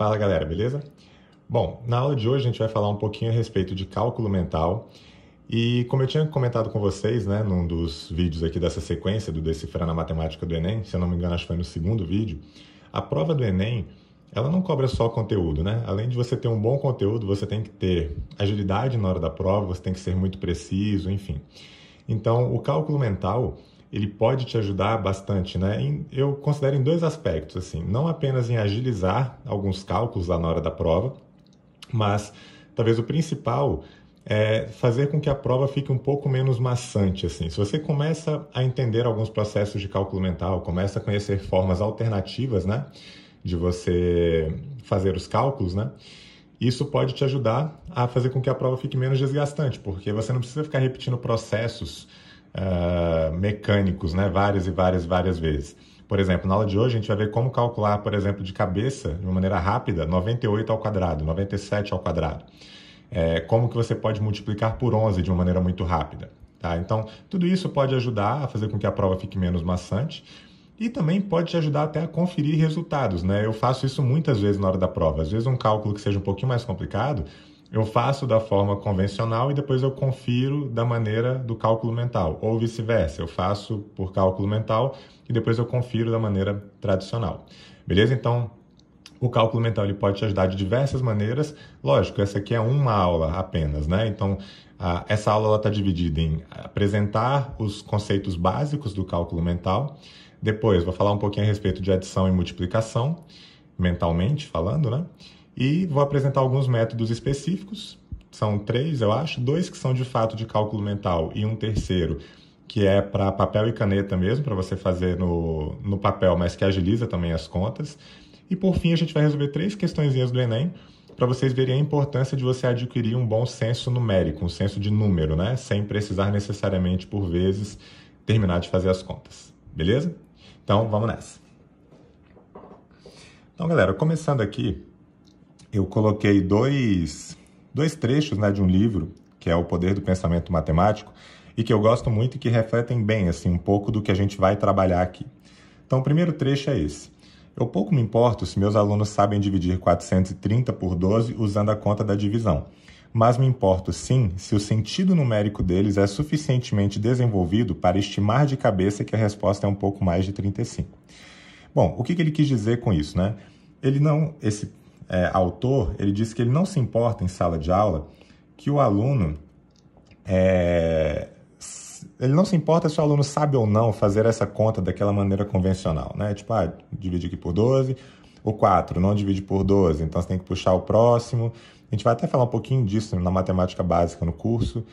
Fala galera, beleza? Bom, na aula de hoje a gente vai falar um pouquinho a respeito de cálculo mental e como eu tinha comentado com vocês, né, num dos vídeos aqui dessa sequência do Decifrando a Matemática do Enem, se eu não me engano acho que foi no segundo vídeo, a prova do Enem, ela não cobra só conteúdo, né? Além de você ter um bom conteúdo, você tem que ter agilidade na hora da prova, você tem que ser muito preciso, enfim. Então, o cálculo mental, ele pode te ajudar bastante, né? Eu considero em dois aspectos, assim, não apenas em agilizar alguns cálculos lá na hora da prova, mas talvez o principal é fazer com que a prova fique um pouco menos maçante, assim. Se você começa a entender alguns processos de cálculo mental, começa a conhecer formas alternativas, né, de você fazer os cálculos, né, isso pode te ajudar a fazer com que a prova fique menos desgastante, porque você não precisa ficar repetindo processos mecânicos, né, várias vezes. Por exemplo, na aula de hoje a gente vai ver como calcular, por exemplo, de cabeça, de uma maneira rápida, 98 ao quadrado, 97 ao quadrado. Como que você pode multiplicar por 11 de uma maneira muito rápida. Tá? Então, tudo isso pode ajudar a fazer com que a prova fique menos maçante e também pode te ajudar até a conferir resultados, né? Eu faço isso muitas vezes na hora da prova. Às vezes um cálculo que seja um pouquinho mais complicado, eu faço da forma convencional e depois eu confiro da maneira do cálculo mental. Ou vice-versa, eu faço por cálculo mental e depois eu confiro da maneira tradicional. Beleza? Então, o cálculo mental ele pode te ajudar de diversas maneiras. Lógico, essa aqui é uma aula apenas, né? Então, essa aula está dividida em apresentar os conceitos básicos do cálculo mental. Depois, vou falar um pouquinho a respeito de adição e multiplicação, mentalmente falando, né? E vou apresentar alguns métodos específicos. São 3, eu acho. 2 que são de fato de cálculo mental e um terceiro que é para papel e caneta mesmo, para você fazer no papel, mas que agiliza também as contas. E por fim, a gente vai resolver 3 questõezinhas do Enem, para vocês verem a importância de você adquirir um bom senso numérico, um senso de número, né? Sem precisar necessariamente, por vezes, terminar de fazer as contas. Beleza? Então, vamos nessa. Então, galera, começando aqui, eu coloquei dois trechos, né, de um livro, que é O Poder do Pensamento Matemático, e que eu gosto muito e que refletem bem, assim, um pouco do que a gente vai trabalhar aqui. Então, o primeiro trecho é esse. Eu pouco me importo se meus alunos sabem dividir 430 por 12 usando a conta da divisão, mas me importo sim se o sentido numérico deles é suficientemente desenvolvido para estimar de cabeça que a resposta é um pouco mais de 35. Bom, o que ele quis dizer com isso, né? Esse autor, ele disse que ele não se importa em sala de aula que o aluno ele não se importa se o aluno sabe ou não fazer essa conta daquela maneira convencional, né? Tipo, divide aqui por 12, o 4 não divide por 12, então você tem que puxar o próximo. A gente vai até falar um pouquinho disso na matemática básica no curso.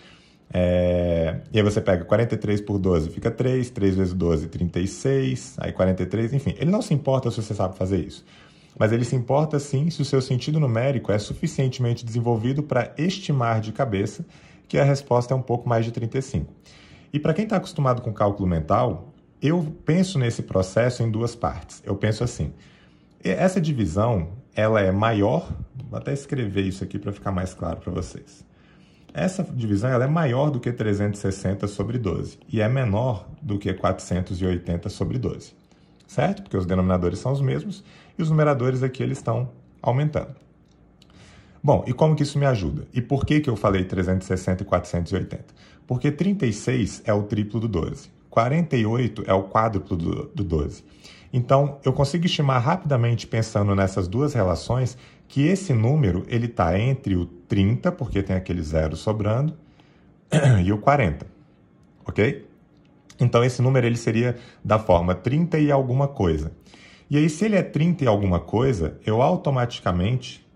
E aí você pega 43 por 12, fica 3, 3 vezes 12, 36, aí 43, enfim. Ele não se importa se você sabe fazer isso, mas ele se importa sim se o seu sentido numérico é suficientemente desenvolvido para estimar de cabeça que a resposta é um pouco mais de 35. E para quem está acostumado com cálculo mental, eu penso nesse processo em duas partes. Eu penso assim, essa divisão, ela é maior, vou até escrever isso aqui para ficar mais claro para vocês. Essa divisão ela é maior do que 360 sobre 12 e é menor do que 480 sobre 12, certo? Porque os denominadores são os mesmos e os numeradores aqui eles estão aumentando. Bom, e como que isso me ajuda? E por que eu falei 360 e 480? Porque 36 é o triplo do 12, 48 é o quádruplo do 12. Então, eu consigo estimar rapidamente, pensando nessas duas relações, que esse número ele está entre o 30, porque tem aquele zero sobrando, e o 40, ok? Então, esse número ele seria da forma 30 e alguma coisa. E aí, se ele é 30 e alguma coisa, eu automaticamente,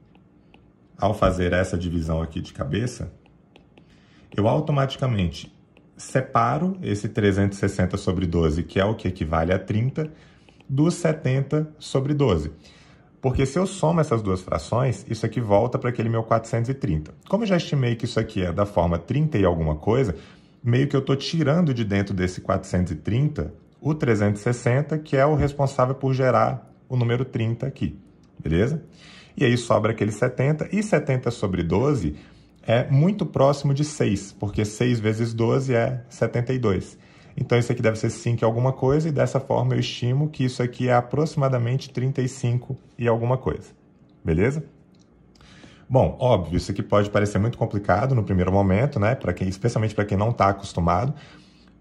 ao fazer essa divisão aqui de cabeça, eu automaticamente separo esse 360 sobre 12, que é o que equivale a 30, dos 70 sobre 12. Porque se eu somo essas duas frações, isso aqui volta para aquele meu 430. Como eu já estimei que isso aqui é da forma 30 e alguma coisa, meio que eu estou tirando de dentro desse 430 o 360, que é o responsável por gerar o número 30 aqui, beleza? E aí sobra aquele 70, e 70 sobre 12 é muito próximo de 6, porque 6 vezes 12 é 72. Então, isso aqui deve ser 5 e alguma coisa, e dessa forma eu estimo que isso aqui é aproximadamente 35 e alguma coisa. beleza? Bom, óbvio, isso aqui pode parecer muito complicado no primeiro momento, né? Especialmente para quem não está acostumado.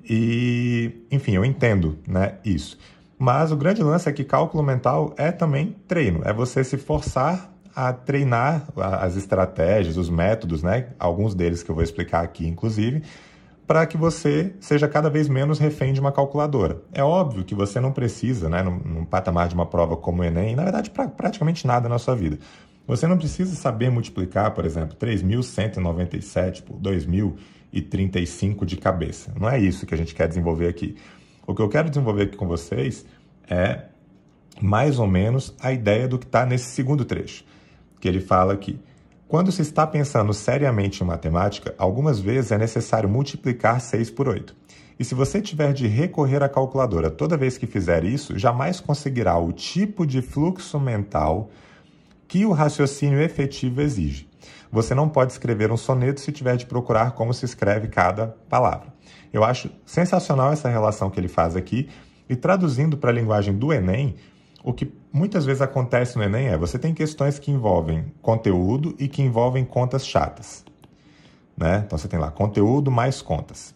E, enfim, eu entendo, né, isso. Mas o grande lance é que cálculo mental é também treino. É você se forçar a treinar as estratégias, os métodos, né? Alguns deles que eu vou explicar aqui, inclusive, para que você seja cada vez menos refém de uma calculadora. É óbvio que você não precisa, né, num patamar de uma prova como o Enem, na verdade, praticamente nada na sua vida. Você não precisa saber multiplicar, por exemplo, 3.197 por 2.035 de cabeça. Não é isso que a gente quer desenvolver aqui. O que eu quero desenvolver aqui com vocês é mais ou menos a ideia do que está nesse segundo trecho, que ele fala aqui. Quando se está pensando seriamente em matemática, algumas vezes é necessário multiplicar 6 por 8. E se você tiver de recorrer à calculadora toda vez que fizer isso, jamais conseguirá o tipo de fluxo mental que o raciocínio efetivo exige. Você não pode escrever um soneto se tiver de procurar como se escreve cada palavra. Eu acho sensacional essa relação que ele faz aqui, e traduzindo para a linguagem do Enem, o que muitas vezes acontece no Enem é você tem questões que envolvem conteúdo e que envolvem contas chatas, né? Então você tem lá conteúdo mais contas.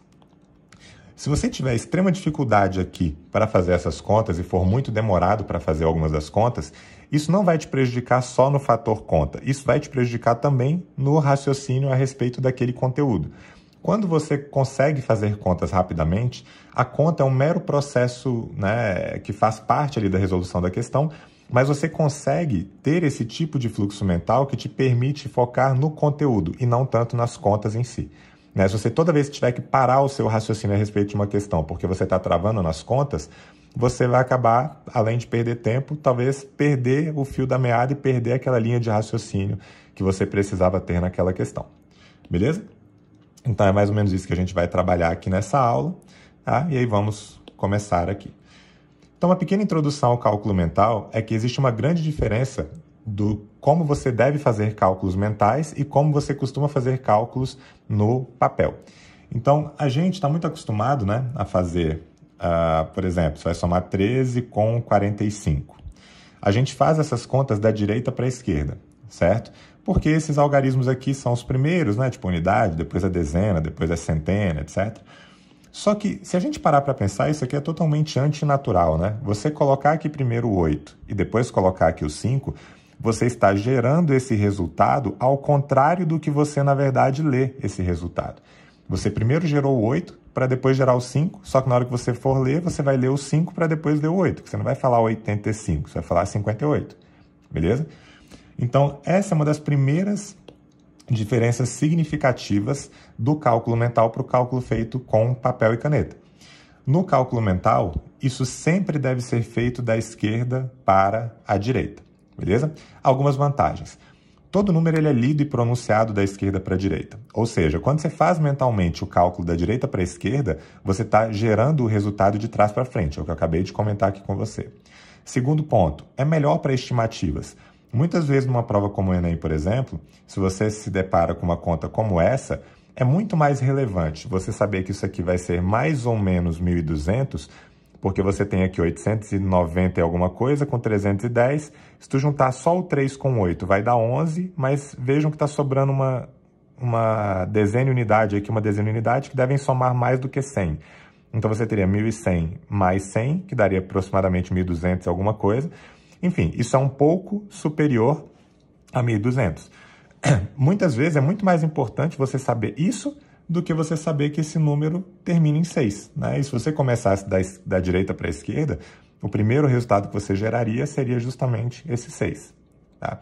Se você tiver extrema dificuldade aqui para fazer essas contas e for muito demorado para fazer algumas das contas, isso não vai te prejudicar só no fator conta, isso vai te prejudicar também no raciocínio a respeito daquele conteúdo. Quando você consegue fazer contas rapidamente, a conta é um mero processo, né, que faz parte ali da resolução da questão, mas você consegue ter esse tipo de fluxo mental que te permite focar no conteúdo e não tanto nas contas em si. Se você toda vez que tiver que parar o seu raciocínio a respeito de uma questão porque você está travando nas contas, você vai acabar, além de perder tempo, talvez perder o fio da meada e perder aquela linha de raciocínio que você precisava ter naquela questão. Beleza? Então é mais ou menos isso que a gente vai trabalhar aqui nessa aula, tá? E aí vamos começar aqui. Então, uma pequena introdução ao cálculo mental é que existe uma grande diferença do como você deve fazer cálculos mentais e como você costuma fazer cálculos no papel. Então, a gente está muito acostumado, né, a fazer, por exemplo, você vai somar 13 com 45. A gente faz essas contas da direita para a esquerda, certo? Porque esses algarismos aqui são os primeiros, né, tipo unidade, depois a dezena, depois a centena, etc. Só que, se a gente parar para pensar, isso aqui é totalmente antinatural, né? Você colocar aqui primeiro o 8 e depois colocar aqui o 5, você está gerando esse resultado ao contrário do que você, na verdade, lê esse resultado. Você primeiro gerou o 8 para depois gerar o 5, só que na hora que você for ler, você vai ler o 5 para depois ler o 8, que você não vai falar 85, você vai falar 58, beleza? Então, essa é uma das primeiras diferenças significativas do cálculo mental para o cálculo feito com papel e caneta. No cálculo mental, isso sempre deve ser feito da esquerda para a direita, beleza? Algumas vantagens. Todo número ele é lido e pronunciado da esquerda para a direita. Ou seja, quando você faz mentalmente o cálculo da direita para a esquerda, você está gerando o resultado de trás para frente, é o que eu acabei de comentar aqui com você. Segundo ponto, é melhor para estimativas. Muitas vezes numa prova como o Enem, por exemplo, se você se depara com uma conta como essa, é muito mais relevante você saber que isso aqui vai ser mais ou menos 1.200, porque você tem aqui 890 e alguma coisa com 310. Se tu juntar só o 3 com 8, vai dar 11, mas vejam que está sobrando uma dezena unidade aqui, uma dezena unidade que devem somar mais do que 100. Então você teria 1.100 mais 100, que daria aproximadamente 1.200 e alguma coisa. Enfim, isso é um pouco superior a 1.200. Muitas vezes é muito mais importante você saber isso do que você saber que esse número termina em 6, né? E se você começasse da direita para a esquerda, o primeiro resultado que você geraria seria justamente esse 6. Tá?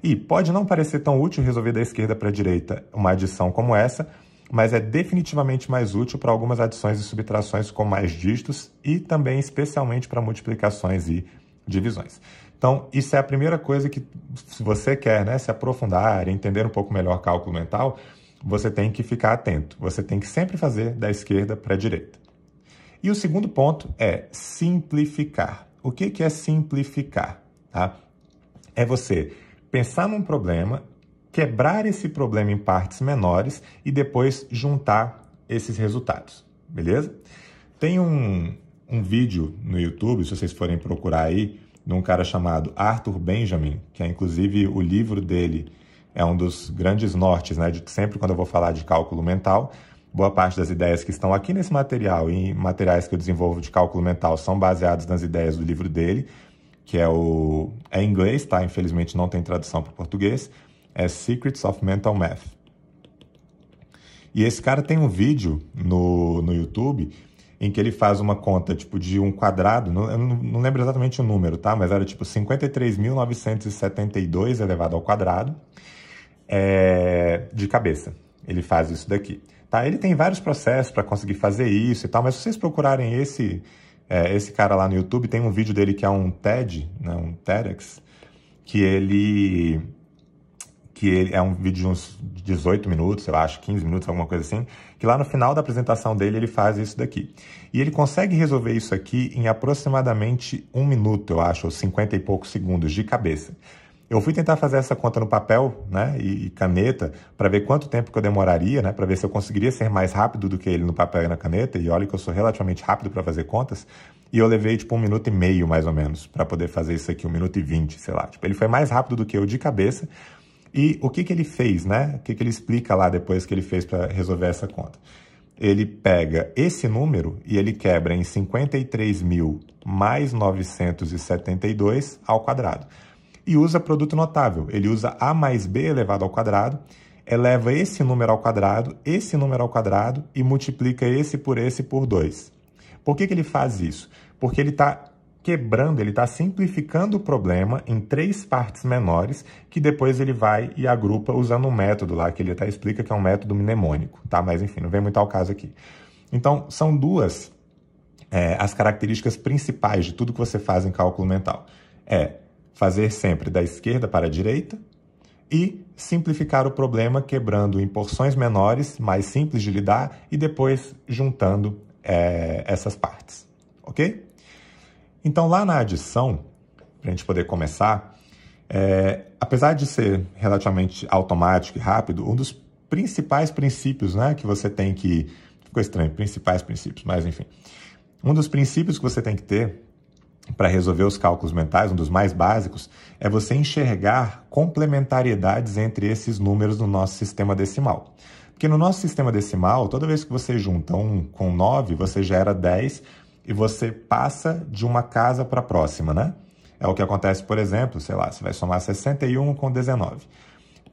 E pode não parecer tão útil resolver da esquerda para a direita uma adição como essa, mas é definitivamente mais útil para algumas adições e subtrações com mais dígitos e também especialmente para multiplicações e divisões. Então, isso é a primeira coisa que, se você quer, né, se aprofundar, entender um pouco melhor cálculo mental, você tem que ficar atento. Você tem que sempre fazer da esquerda para a direita. E o segundo ponto é simplificar. O que é simplificar? Tá? É você pensar num problema, quebrar esse problema em partes menores e depois juntar esses resultados. Beleza? Tem um vídeo no YouTube, se vocês forem procurar aí, de um cara chamado Arthur Benjamin, que é inclusive o livro dele é um dos grandes nortes, né? De sempre quando eu vou falar de cálculo mental, boa parte das ideias que estão aqui nesse material e em materiais que eu desenvolvo de cálculo mental são baseados nas ideias do livro dele, que é em inglês, tá? Infelizmente não tem tradução para o português, é Secrets of Mental Math. E esse cara tem um vídeo no YouTube em que ele faz uma conta tipo de um quadrado, eu não lembro exatamente o número, tá? Mas era tipo 53.972 elevado ao quadrado de cabeça. Ele faz isso daqui. Tá? Ele tem vários processos para conseguir fazer isso e tal, mas se vocês procurarem esse cara lá no YouTube, tem um vídeo dele que é um TED, né, um TEDx, que ele é um vídeo de uns 18 minutos, eu acho, 15 minutos, alguma coisa assim, que lá no final da apresentação dele ele faz isso daqui. E ele consegue resolver isso aqui em aproximadamente 1 minuto, eu acho, ou 50 e poucos segundos de cabeça. Eu fui tentar fazer essa conta no papel, né, e caneta, para ver quanto tempo que eu demoraria, né, para ver se eu conseguiria ser mais rápido do que ele no papel e na caneta, e olha que eu sou relativamente rápido para fazer contas, e eu levei tipo 1 minuto e meio, mais ou menos, para poder fazer isso aqui, 1 minuto e 20, sei lá. Tipo, ele foi mais rápido do que eu de cabeça. E o que ele fez, né? O que ele explica lá depois que ele fez para resolver essa conta? Ele pega esse número e ele quebra em 53.000 mais 972 ao quadrado. E usa produto notável. Ele usa A mais B elevado ao quadrado, eleva esse número ao quadrado e multiplica esse por 2. Por que ele faz isso? Porque ele está quebrando, ele está simplificando o problema em 3 partes menores, que depois ele vai e agrupa usando um método lá, que ele até explica que é um método mnemônico, tá? Mas enfim, não vem muito ao caso aqui. Então, são duas as características principais de tudo que você faz em cálculo mental. É fazer sempre da esquerda para a direita e simplificar o problema quebrando em porções menores, mais simples de lidar, e depois juntando essas partes, ok? Então, lá na adição, para a gente poder começar, apesar de ser relativamente automático e rápido, um dos principais princípios, né, que você tem que... Ficou estranho, principais princípios, mas enfim. Um dos princípios que você tem que ter para resolver os cálculos mentais, um dos mais básicos, é você enxergar complementariedades entre esses números no nosso sistema decimal. Porque no nosso sistema decimal, toda vez que você junta 1 com 9, você gera 10 e você passa de uma casa para a próxima, né? É o que acontece, por exemplo, sei lá, você vai somar 61 com 19.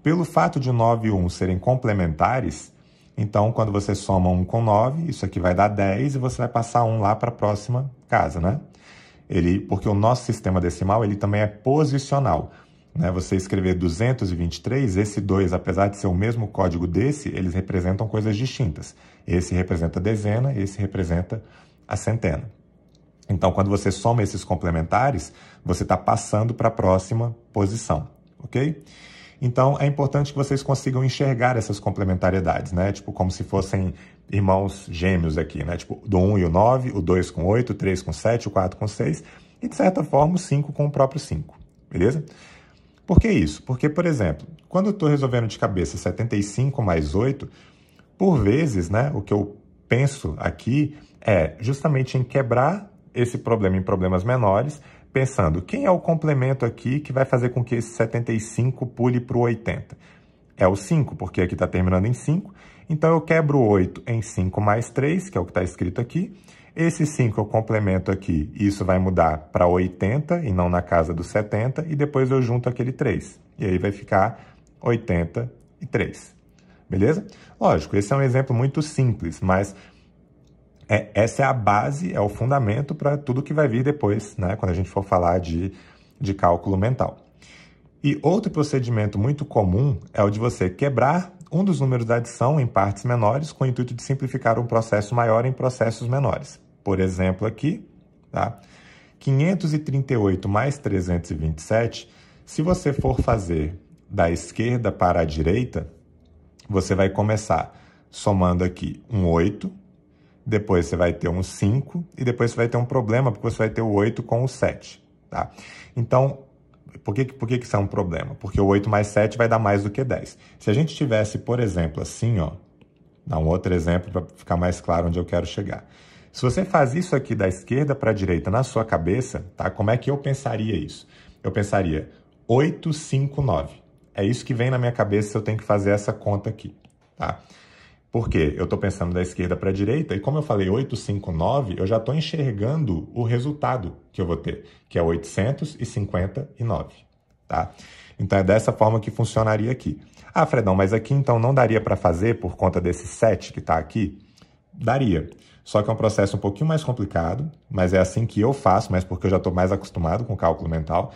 Pelo fato de 9 e 1 serem complementares, então, quando você soma 1 com 9, isso aqui vai dar 10 e você vai passar 1 lá para a próxima casa, né? Porque o nosso sistema decimal ele também é posicional, né? Você escrever 223, esse 2, apesar de ser o mesmo código desse, eles representam coisas distintas. Esse representa dezena, esse representa a centena. Então, quando você soma esses complementares, você está passando para a próxima posição, ok? Então, é importante que vocês consigam enxergar essas complementariedades, né? Tipo, como se fossem irmãos gêmeos aqui, né? Tipo, do 1 e o 9, o 2 com 8, o 3 com 7, o 4 com 6, e, de certa forma, o 5 com o próprio 5, beleza? Por que isso? Porque, por exemplo, quando eu estou resolvendo de cabeça 75 mais 8, por vezes, né, o que eu penso aqui é justamente em quebrar esse problema em problemas menores, pensando, quem é o complemento aqui que vai fazer com que esse 75 pule para o 80? É o 5, porque aqui está terminando em 5. Então, eu quebro o 8 em 5 mais 3, que é o que está escrito aqui. Esse 5 eu complemento aqui, e isso vai mudar para 80 e não na casa dos 70, e depois eu junto aquele 3. E aí vai ficar 83. Beleza? Lógico, esse é um exemplo muito simples, mas essa é a base, é o fundamento para tudo que vai vir depois, né, quando a gente for falar de cálculo mental. E outro procedimento muito comum é o de você quebrar um dos números da adição em partes menores com o intuito de simplificar um processo maior em processos menores. Por exemplo, aqui, tá? 538 mais 327, se você for fazer da esquerda para a direita, você vai começar somando aqui um 8, depois você vai ter um 5 e depois você vai ter um problema porque você vai ter o 8 com o 7, tá? Então, por que isso é um problema? Porque o 8 mais 7 vai dar mais do que 10. Se a gente tivesse, por exemplo, assim, ó, dá um outro exemplo para ficar mais claro onde eu quero chegar. Se você faz isso aqui da esquerda para a direita na sua cabeça, tá? Como é que eu pensaria isso? Eu pensaria 8, 5, 9. É isso que vem na minha cabeça se eu tenho que fazer essa conta aqui, tá? Por quê? Eu estou pensando da esquerda para a direita e como eu falei 8, 5, 9, eu já estou enxergando o resultado que eu vou ter, que é 859, tá? Então é dessa forma que funcionaria aqui. Ah, Fredão, mas aqui então não daria para fazer por conta desse 7 que está aqui? Daria. Só que é um processo um pouquinho mais complicado, mas é assim que eu faço, mas porque eu já estou mais acostumado com cálculo mental.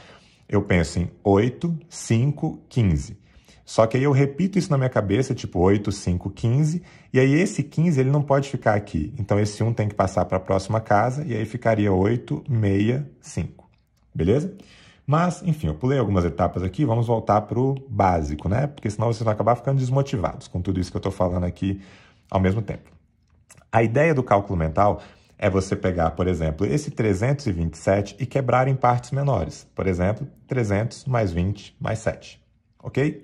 Eu penso em 8, 5, 15. Só que aí eu repito isso na minha cabeça, tipo 8, 5, 15, e aí esse 15 ele não pode ficar aqui. Então esse 1 tem que passar para a próxima casa, e aí ficaria 8, 6, 5. Beleza? Mas, enfim, eu pulei algumas etapas aqui, vamos voltar para o básico, né? Porque senão vocês vão acabar ficando desmotivados com tudo isso que eu estou falando aqui ao mesmo tempo. A ideia do cálculo mental é você pegar, por exemplo, esse 327 e quebrar em partes menores. Por exemplo, 300 mais 20 mais 7, ok?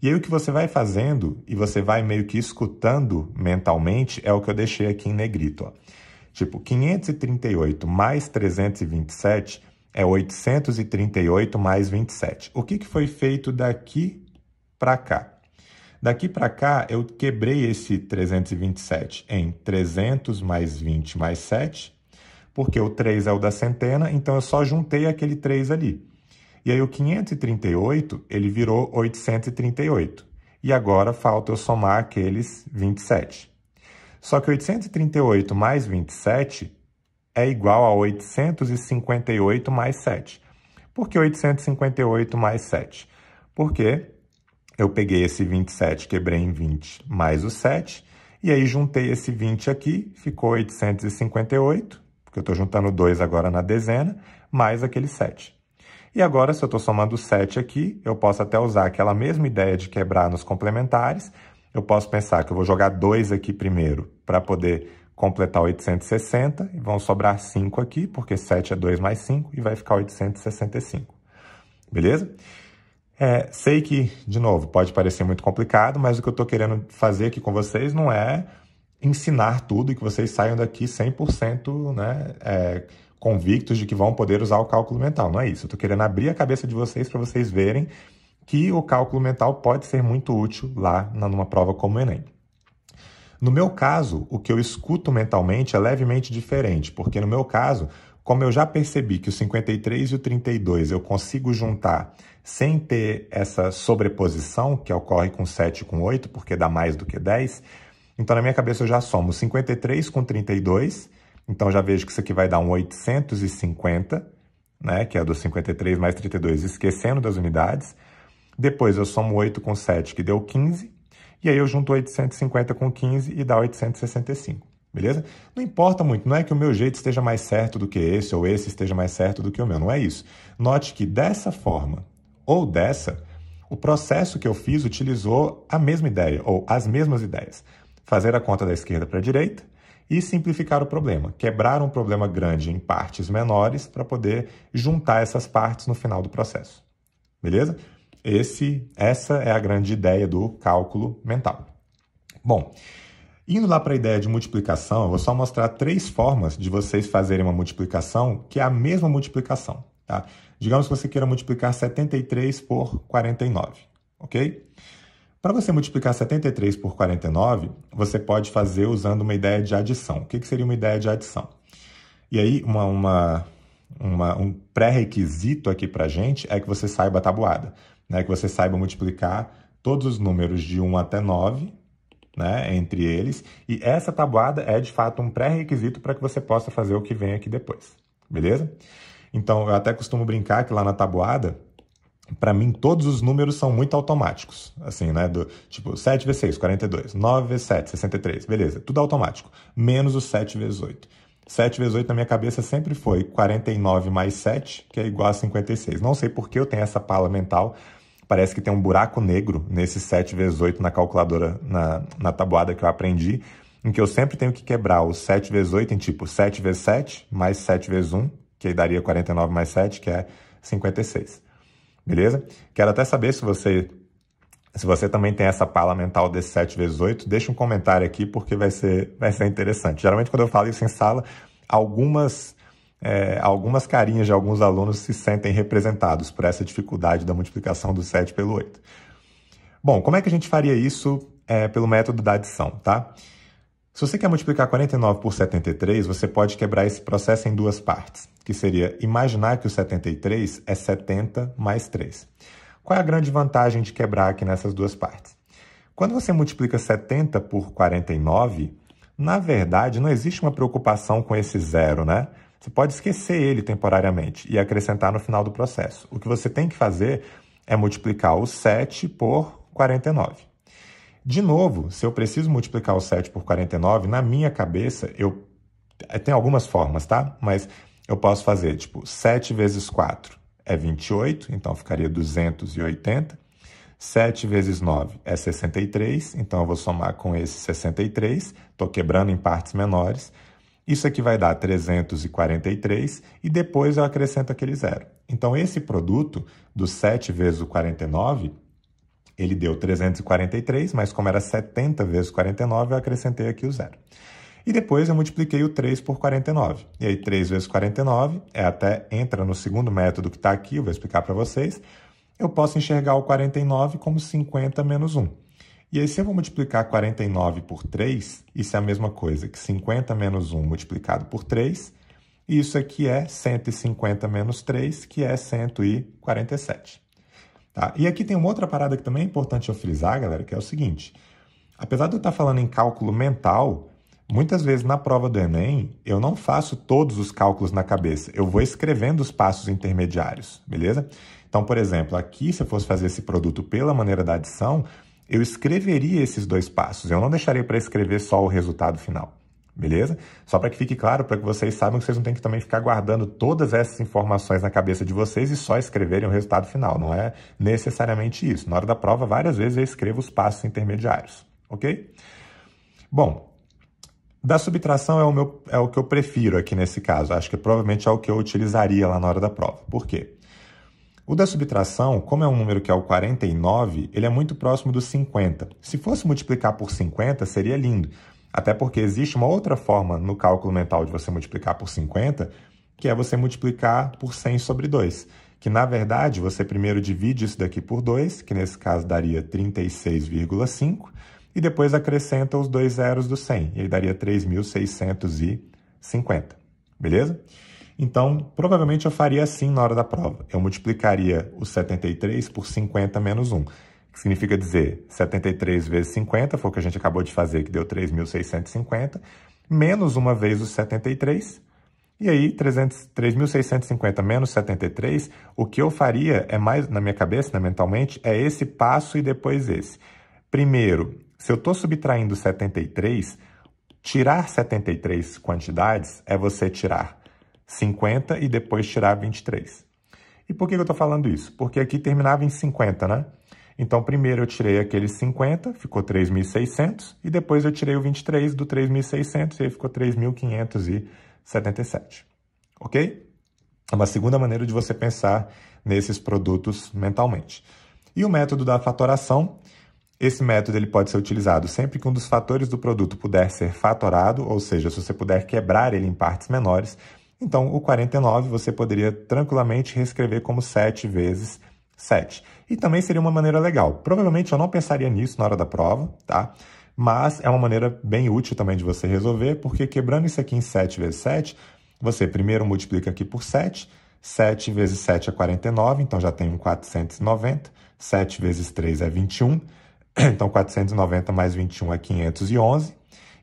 E aí o que você vai fazendo e você vai meio que escutando mentalmente é o que eu deixei aqui em negrito, ó. Tipo, 538 mais 327 é 838 mais 27. O que foi feito daqui para cá? Daqui para cá, eu quebrei esse 327 em 300 mais 20 mais 7, porque o 3 é o da centena, então eu só juntei aquele 3 ali. E aí o 538, ele virou 838. E agora falta eu somar aqueles 27. Só que 838 mais 27 é igual a 858 mais 7. Por que 858 mais 7? Porque eu peguei esse 27, quebrei em 20 mais o 7, e aí juntei esse 20 aqui, ficou 858, porque eu estou juntando 2 agora na dezena, mais aquele 7. E agora, se eu estou somando 7 aqui, eu posso até usar aquela mesma ideia de quebrar nos complementares. Eu posso pensar que eu vou jogar 2 aqui primeiro para poder completar 860, e vão sobrar 5 aqui, porque 7 é 2 mais 5, e vai ficar 865. Beleza? Sei que, de novo, pode parecer muito complicado, mas o que eu estou querendo fazer aqui com vocês não é ensinar tudo e que vocês saiam daqui 100%, né, convictos de que vão poder usar o cálculo mental. Não é isso. Eu estou querendo abrir a cabeça de vocês para vocês verem que o cálculo mental pode ser muito útil lá numa prova como o Enem. No meu caso, o que eu escuto mentalmente é levemente diferente, porque no meu caso, como eu já percebi que o 53 e o 32 eu consigo juntar sem ter essa sobreposição que ocorre com 7 e com 8, porque dá mais do que 10, então na minha cabeça eu já somo 53 com 32, então já vejo que isso aqui vai dar um 850, né, que é do 53 mais 32, esquecendo das unidades. Depois eu somo 8 com 7, que deu 15, e aí eu junto 850 com 15 e dá 865, beleza? Não importa muito, não é que o meu jeito esteja mais certo do que esse, ou esse esteja mais certo do que o meu, não é isso. Note que dessa forma ou dessa, o processo que eu fiz utilizou a mesma ideia, ou as mesmas ideias. Fazer a conta da esquerda para a direita e simplificar o problema. Quebrar um problema grande em partes menores para poder juntar essas partes no final do processo. Beleza? Essa é a grande ideia do cálculo mental. Bom, indo lá para a ideia de multiplicação, eu vou só mostrar 3 formas de vocês fazerem uma multiplicação que é a mesma multiplicação, tá? Digamos que você queira multiplicar 73 por 49, ok? Para você multiplicar 73 por 49, você pode fazer usando uma ideia de adição. O que seria uma ideia de adição? E aí, um pré-requisito aqui para a gente é que você saiba a tabuada, né? Que você saiba multiplicar todos os números de 1 até 9, né? Entre eles. E essa tabuada é, de fato, um pré-requisito para que você possa fazer o que vem aqui depois. Beleza? Então, eu até costumo brincar que lá na tabuada, para mim, todos os números são muito automáticos. Assim, né? Tipo, 7 vezes 6, 42. 9 vezes 7, 63. Beleza, tudo automático. Menos o 7 vezes 8. 7 vezes 8 na minha cabeça sempre foi 49 mais 7, que é igual a 56. Não sei por que eu tenho essa pala mental. Parece que tem um buraco negro nesse 7 vezes 8 na calculadora, na tabuada que eu aprendi, em que eu sempre tenho que quebrar o 7 vezes 8 em tipo 7 vezes 7 mais 7 vezes 1, que aí daria 49 mais 7, que é 56. Beleza? Quero até saber se você Se você também tem essa pala mental desse 7 vezes 8, deixa um comentário aqui porque vai ser interessante. Geralmente quando eu falo isso em sala, algumas carinhas de alguns alunos se sentem representados por essa dificuldade da multiplicação do 7 pelo 8. Bom, como é que a gente faria isso pelo método da adição, tá? Se você quer multiplicar 49 por 73, você pode quebrar esse processo em duas partes, que seria imaginar que o 73 é 70 mais 3. Qual é a grande vantagem de quebrar aqui nessas duas partes? Quando você multiplica 70 por 49, na verdade, não existe uma preocupação com esse zero, né? Você pode esquecer ele temporariamente e acrescentar no final do processo. O que você tem que fazer é multiplicar o 7 por 49. De novo, se eu preciso multiplicar o 7 por 49, na minha cabeça, tem algumas formas, tá? Mas eu posso fazer, tipo, 7 vezes 4 é 28, então ficaria 280. 7 vezes 9 é 63, então eu vou somar com esse 63, estou quebrando em partes menores. Isso aqui vai dar 343 e depois eu acrescento aquele zero. Então esse produto do 7 vezes o 49, ele deu 343, mas como era 70 vezes 49, eu acrescentei aqui o zero. E depois eu multipliquei o 3 por 49. E aí 3 vezes 49, entra no segundo método que está aqui, eu vou explicar para vocês. Eu posso enxergar o 49 como 50 menos 1. E aí se eu vou multiplicar 49 por 3, isso é a mesma coisa que 50 menos 1 multiplicado por 3. E isso aqui é 150 menos 3, que é 147. Tá? E aqui tem uma outra parada que também é importante eu frisar, galera, que é o seguinte. Apesar de eu estar falando em cálculo mental, muitas vezes na prova do Enem, eu não faço todos os cálculos na cabeça. Eu vou escrevendo os passos intermediários, beleza? Então, por exemplo, aqui, se eu fosse fazer esse produto pela maneira da adição, eu escreveria esses dois passos. Eu não deixaria para escrever só o resultado final, beleza? Só para que fique claro, para que vocês saibam que vocês não têm que também ficar guardando todas essas informações na cabeça de vocês e só escreverem o resultado final. Não é necessariamente isso. Na hora da prova, várias vezes eu escrevo os passos intermediários, ok? Bom, da subtração é o que eu prefiro aqui nesse caso. Acho que provavelmente é o que eu utilizaria lá na hora da prova. Por quê? O da subtração, como é um número que é o 49, ele é muito próximo do 50. Se fosse multiplicar por 50, seria lindo. Até porque existe uma outra forma no cálculo mental de você multiplicar por 50, que é você multiplicar por 100 sobre 2. Que, na verdade, você primeiro divide isso daqui por 2, que nesse caso daria 36,5, e depois acrescenta os dois zeros do 100, e aí daria 3.650, beleza? Então, provavelmente eu faria assim na hora da prova. Eu multiplicaria o 73 por 50 menos 1, que significa dizer 73 vezes 50, foi o que a gente acabou de fazer, que deu 3.650, menos uma vez o 73, e aí 3.650 menos 73, o que eu faria é mais, na minha cabeça, né, mentalmente, é esse passo e depois esse. Primeiro, se eu estou subtraindo 73, tirar 73 quantidades é você tirar 50 e depois tirar 23. E por que eu estou falando isso? Porque aqui terminava em 50, né? Então, primeiro eu tirei aquele 50, ficou 3.600, e depois eu tirei o 23 do 3.600, e aí ficou 3.577. Ok? É uma segunda maneira de você pensar nesses produtos mentalmente. E o método da fatoração, esse método ele pode ser utilizado sempre que um dos fatores do produto puder ser fatorado, ou seja, se você puder quebrar ele em partes menores. Então, o 49 você poderia tranquilamente reescrever como 7 vezes 7. E também seria uma maneira legal. Provavelmente eu não pensaria nisso na hora da prova, tá? Mas é uma maneira bem útil também de você resolver, porque quebrando isso aqui em 7 vezes 7, você primeiro multiplica aqui por 7. 7 vezes 7 é 49, então já tem um 490. 7 vezes 3 é 21. Então, 490 mais 21 é 511.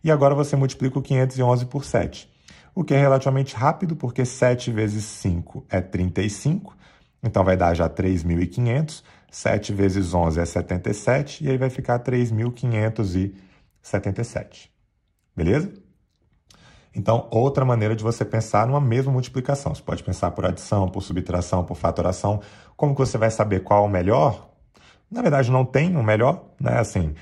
E agora você multiplica o 511 por 7. O que é relativamente rápido, porque 7 vezes 5 é 35. Então, vai dar já 3.500. 7 vezes 11 é 77. E aí vai ficar 3.577. Beleza? Então, outra maneira de você pensar numa mesma multiplicação. Você pode pensar por adição, por subtração, por fatoração. Como que você vai saber qual é o melhor? Na verdade, não tem o melhor, né? Assim,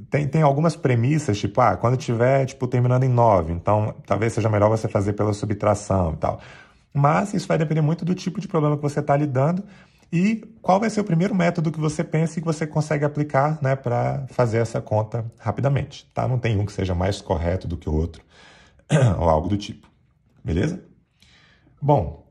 tem algumas premissas, tipo, quando tiver, terminando em 9, então talvez seja melhor você fazer pela subtração e tal. Mas isso vai depender muito do tipo de problema que você está lidando E qual vai ser o primeiro método que você pensa e que você consegue aplicar, né, para fazer essa conta rapidamente, tá? Não tem um que seja mais correto do que o outro, ou algo do tipo, beleza? Bom,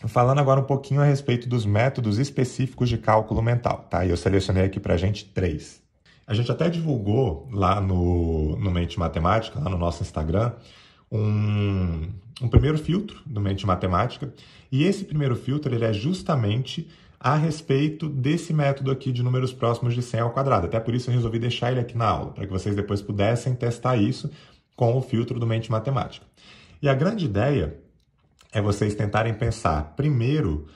falando agora um pouquinho a respeito dos métodos específicos de cálculo mental, tá? E eu selecionei aqui pra gente 3. A gente até divulgou lá no Mente Matemática, lá no nosso Instagram, um primeiro filtro do Mente Matemática, e esse primeiro filtro ele é justamente a respeito desse método aqui de números próximos de 100 ao quadrado. Até por isso eu resolvi deixar ele aqui na aula, para que vocês depois pudessem testar isso com o filtro do Mente Matemática. E a grande ideia é vocês tentarem pensar primeiro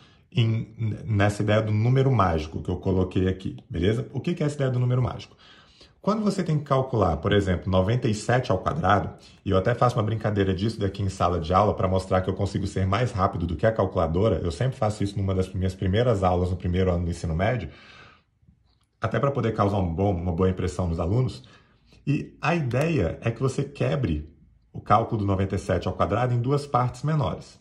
nessa ideia do número mágico que eu coloquei aqui, beleza? O que é essa ideia do número mágico? Quando você tem que calcular, por exemplo, 97 ao quadrado, e eu até faço uma brincadeira disso daqui em sala de aula para mostrar que eu consigo ser mais rápido do que a calculadora, eu sempre faço isso numa das minhas primeiras aulas no primeiro ano do ensino médio, até para poder causar uma boa impressão nos alunos. E a ideia é que você quebre o cálculo do 97 ao quadrado em duas partes menores.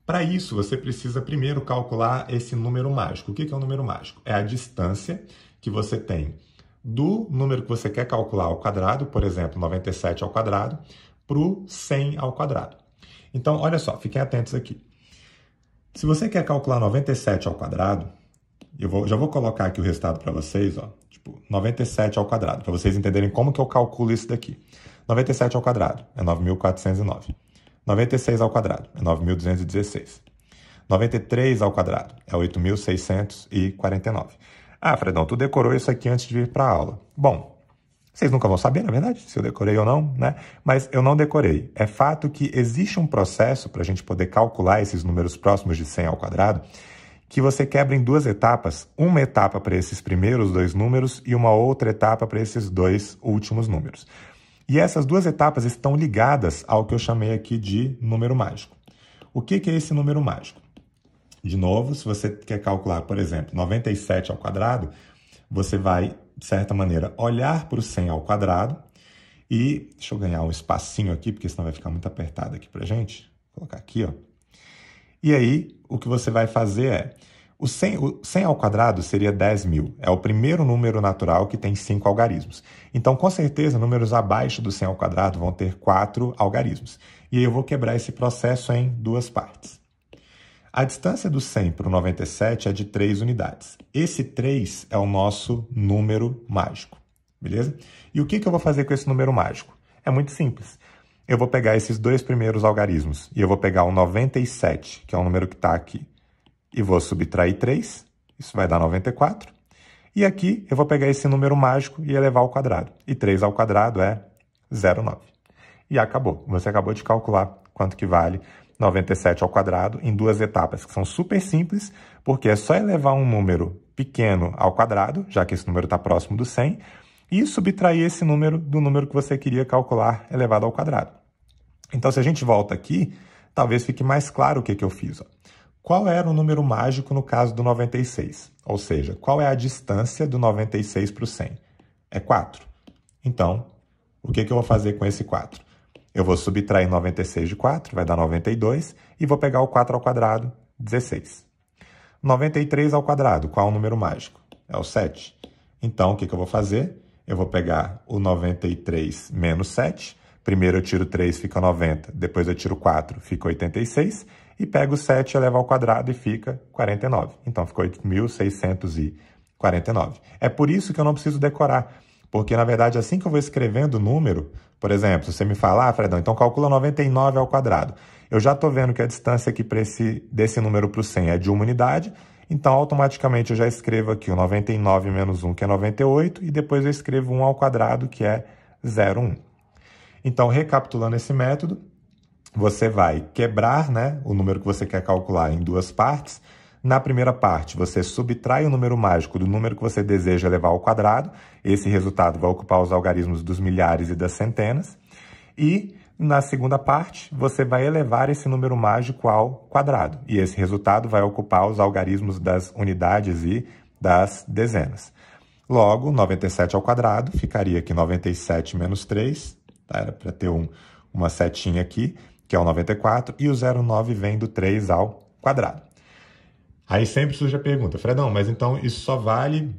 Para isso, você precisa primeiro calcular esse número mágico. O que é um número mágico? É a distância que você tem do número que você quer calcular ao quadrado, por exemplo, 97 ao quadrado, para o 100 ao quadrado. Então, olha só, fiquem atentos aqui. Se você quer calcular 97 ao quadrado, já vou colocar aqui o resultado para vocês, ó, tipo 97 ao quadrado, para vocês entenderem como que eu calculo isso daqui. 97 ao quadrado é 9.409. 96 ao quadrado é 9.216. 93 ao quadrado é 8.649. Ah, Fredão, tu decorou isso aqui antes de vir para a aula. Bom, vocês nunca vão saber, na verdade, se eu decorei ou não, né? Mas eu não decorei. É fato que existe um processo para a gente poder calcular esses números próximos de 100 ao quadrado que você quebra em duas etapas. Uma etapa para esses primeiros dois números e uma outra etapa para esses dois últimos números. E essas duas etapas estão ligadas ao que eu chamei aqui de número mágico. O que é esse número mágico? De novo, se você quer calcular, por exemplo, 97 ao quadrado, você vai, de certa maneira, olhar para o 100 ao quadrado e... Deixa eu ganhar um espacinho aqui, porque senão vai ficar muito apertado aqui para gente. Vou colocar aqui, ó. E aí, o que você vai fazer é... O 100 ao quadrado seria 10.000. É o primeiro número natural que tem 5 algarismos. Então, com certeza, números abaixo do 100 ao quadrado vão ter 4 algarismos. E aí eu vou quebrar esse processo em duas partes. A distância do 100 para o 97 é de 3 unidades. Esse 3 é o nosso número mágico, beleza? E o que eu vou fazer com esse número mágico? É muito simples. Eu vou pegar esses dois primeiros algarismos e eu vou pegar o 97, que é o número que está aqui, e vou subtrair 3, isso vai dar 94. E aqui eu vou pegar esse número mágico e elevar ao quadrado. E 3 ao quadrado é 0,9. E acabou. Você acabou de calcular quanto que vale 97 ao quadrado em duas etapas, que são super simples, porque é só elevar um número pequeno ao quadrado, já que esse número está próximo do 100, e subtrair esse número do número que você queria calcular elevado ao quadrado. Então, se a gente volta aqui, talvez fique mais claro o que eu fiz. Ó. Qual era o número mágico no caso do 96? Ou seja, qual é a distância do 96 para o 100? É 4. Então, o que eu vou fazer com esse 4? Eu vou subtrair 96 de 4, vai dar 92, e vou pegar o 4 ao quadrado, 16. 93 ao quadrado, qual é o número mágico? É o 7. Então, o que eu vou fazer? Eu vou pegar o 93 menos 7, primeiro eu tiro 3, fica 90, depois eu tiro 4, fica 86, e pego o 7 e elevo ao quadrado e fica 49. Então, ficou 8.649. É por isso que eu não preciso decorar, porque, na verdade, assim que eu vou escrevendo o número, por exemplo, se você me falar, ah, Fredão, então calcula 99 ao quadrado. Eu já estou vendo que a distância aqui desse número para o 100 é de uma unidade, então, automaticamente, eu já escrevo aqui o 99 menos 1, que é 98, e depois eu escrevo 1 ao quadrado, que é 0,1. Então, recapitulando esse método, você vai quebrar, né, o número que você quer calcular em duas partes. Na primeira parte, você subtrai o número mágico do número que você deseja elevar ao quadrado. Esse resultado vai ocupar os algarismos dos milhares e das centenas. E, na segunda parte, você vai elevar esse número mágico ao quadrado. E esse resultado vai ocupar os algarismos das unidades e das dezenas. Logo, 97 ao quadrado ficaria aqui 97 menos 3. Tá? Era para ter uma setinha aqui, que é o 94. E o 0,9 vem do 3 ao quadrado. Aí sempre surge a pergunta, Fredão, mas então isso só vale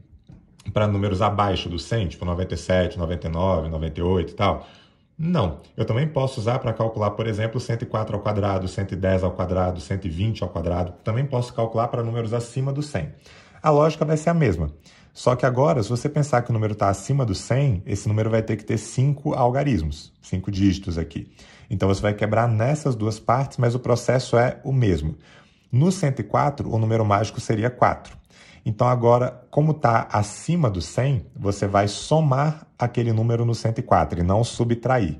para números abaixo do 100, tipo 97, 99, 98 e tal? Não. Eu também posso usar para calcular, por exemplo, 104 ao quadrado, 110 ao quadrado, 120 ao quadrado. Também posso calcular para números acima do 100. A lógica vai ser a mesma. Só que agora, se você pensar que o número está acima do 100, esse número vai ter que ter 5 algarismos, 5 dígitos aqui. Então você vai quebrar nessas duas partes, mas o processo é o mesmo. No 104, o número mágico seria 4. Então agora, como está acima do 100, você vai somar aquele número no 104 e não subtrair.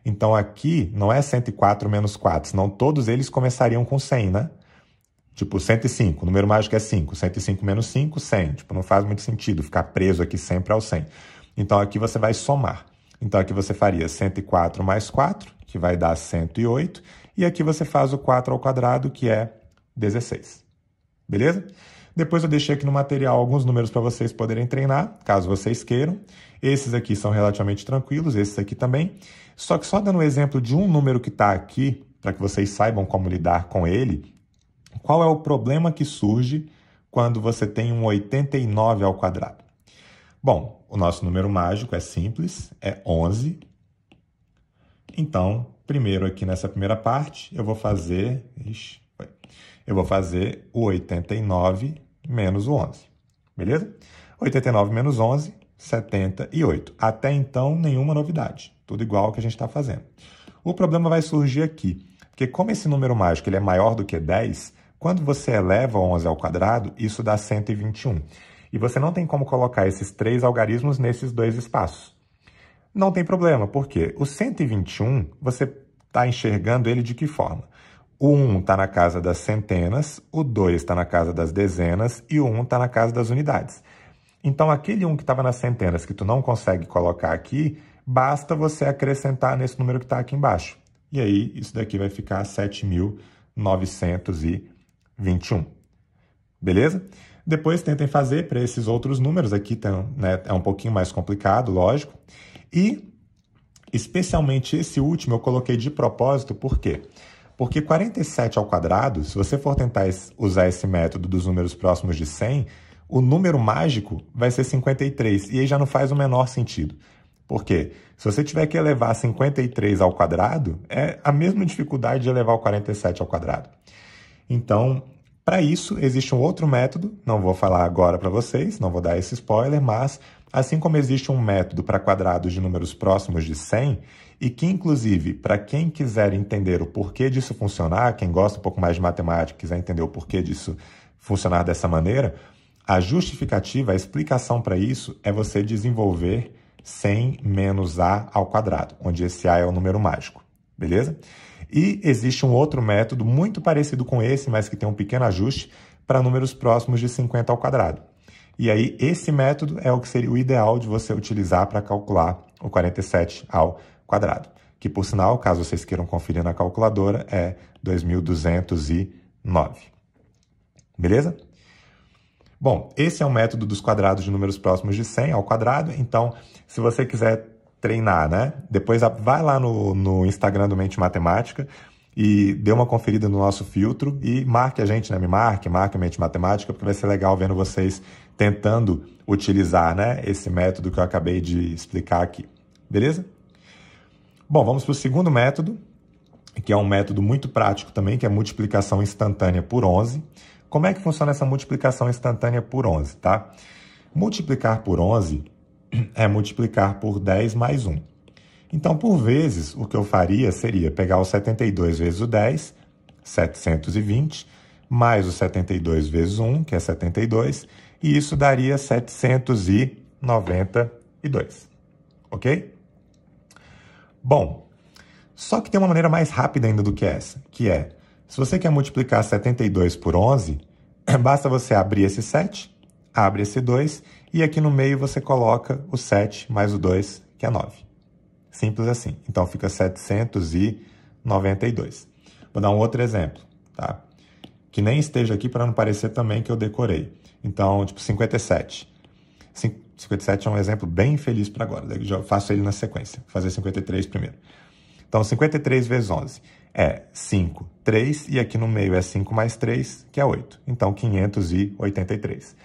Então aqui não é 104 menos 4, senão todos eles começariam com 100, né? Tipo 105, o número mágico é 5. 105 menos 5, 100. Tipo, não faz muito sentido ficar preso aqui sempre ao 100. Então aqui você vai somar. Então aqui você faria 104 mais 4, que vai dar 108. E aqui você faz o 4 ao quadrado, que é 16. Beleza? Depois eu deixei aqui no material alguns números para vocês poderem treinar, caso vocês queiram. Esses aqui são relativamente tranquilos, esses aqui também. Só que só dando um exemplo de um número que está aqui, para que vocês saibam como lidar com ele, qual é o problema que surge quando você tem um 89 ao quadrado? Bom, o nosso número mágico é simples, é 11. Então, primeiro aqui nessa primeira parte, eu vou fazer o 89 menos o 11, beleza? 89 menos 11, 78. Até então, nenhuma novidade, tudo igual ao que a gente está fazendo. O problema vai surgir aqui, porque como esse número mágico ele é maior do que 10, quando você eleva 11 ao quadrado, isso dá 121. E você não tem como colocar esses 3 algarismos nesses 2 espaços. Não tem problema, porque o 121, você está enxergando ele de que forma? O 1 está na casa das centenas, o 2 está na casa das dezenas e o 1 está na casa das unidades. Então, aquele 1 que estava nas centenas que tu não consegue colocar aqui, basta você acrescentar nesse número que está aqui embaixo. E aí, isso daqui vai ficar 7.921. Beleza? Depois tentem fazer para esses outros números aqui, né, é um pouquinho mais complicado, lógico. E, especialmente esse último, eu coloquei de propósito, por quê? Porque 47 ao quadrado, se você for tentar usar esse método dos números próximos de 100, o número mágico vai ser 53, e aí já não faz o menor sentido. Por quê? Se você tiver que elevar 53 ao quadrado, é a mesma dificuldade de elevar o 47 ao quadrado. Então, para isso, existe um outro método, não vou falar agora para vocês, não vou dar esse spoiler, mas assim como existe um método para quadrados de números próximos de 100, e que, inclusive, para quem quiser entender o porquê disso funcionar, quem gosta um pouco mais de matemática, quiser entender o porquê disso funcionar dessa maneira, a justificativa, a explicação para isso é você desenvolver 100 menos a ao quadrado, onde esse a é o número mágico, beleza? E existe um outro método muito parecido com esse, mas que tem um pequeno ajuste, para números próximos de 50 ao quadrado. E aí, esse método é o que seria o ideal de você utilizar para calcular o 47 ao quadrado, que, por sinal, caso vocês queiram conferir na calculadora, é 2.209. Beleza? Bom, esse é o método dos quadrados de números próximos de 100 ao quadrado. Então, se você quiser treinar, né? Depois vai lá no Instagram do Mente Matemática e dê uma conferida no nosso filtro e marque a gente, né? Marque a Mente Matemática, porque vai ser legal vendo vocês tentando utilizar, né, esse método que eu acabei de explicar aqui. Beleza? Bom, vamos para o segundo método, que é um método muito prático também, que é a multiplicação instantânea por 11. Como é que funciona essa multiplicação instantânea por 11, tá? Multiplicar por 11 é multiplicar por 10 mais 1. Então, por vezes, o que eu faria seria pegar o 72 vezes o 10, 720, mais o 72 vezes 1, que é 72, e isso daria 792, ok? Bom, só que tem uma maneira mais rápida ainda do que essa, que é, se você quer multiplicar 72 por 11, basta você abrir esse 7, abre esse 2, e aqui no meio você coloca o 7 mais o 2, que é 9. Simples assim. Então, fica 792. Vou dar um outro exemplo, tá? Que nem esteja aqui para não parecer também que eu decorei. Então, tipo, 57. 57 é um exemplo bem feliz para agora. Eu já faço ele na sequência. Vou fazer 53 primeiro. Então, 53 vezes 11 é 5, 3, e aqui no meio é 5 mais 3, que é 8. Então, 583.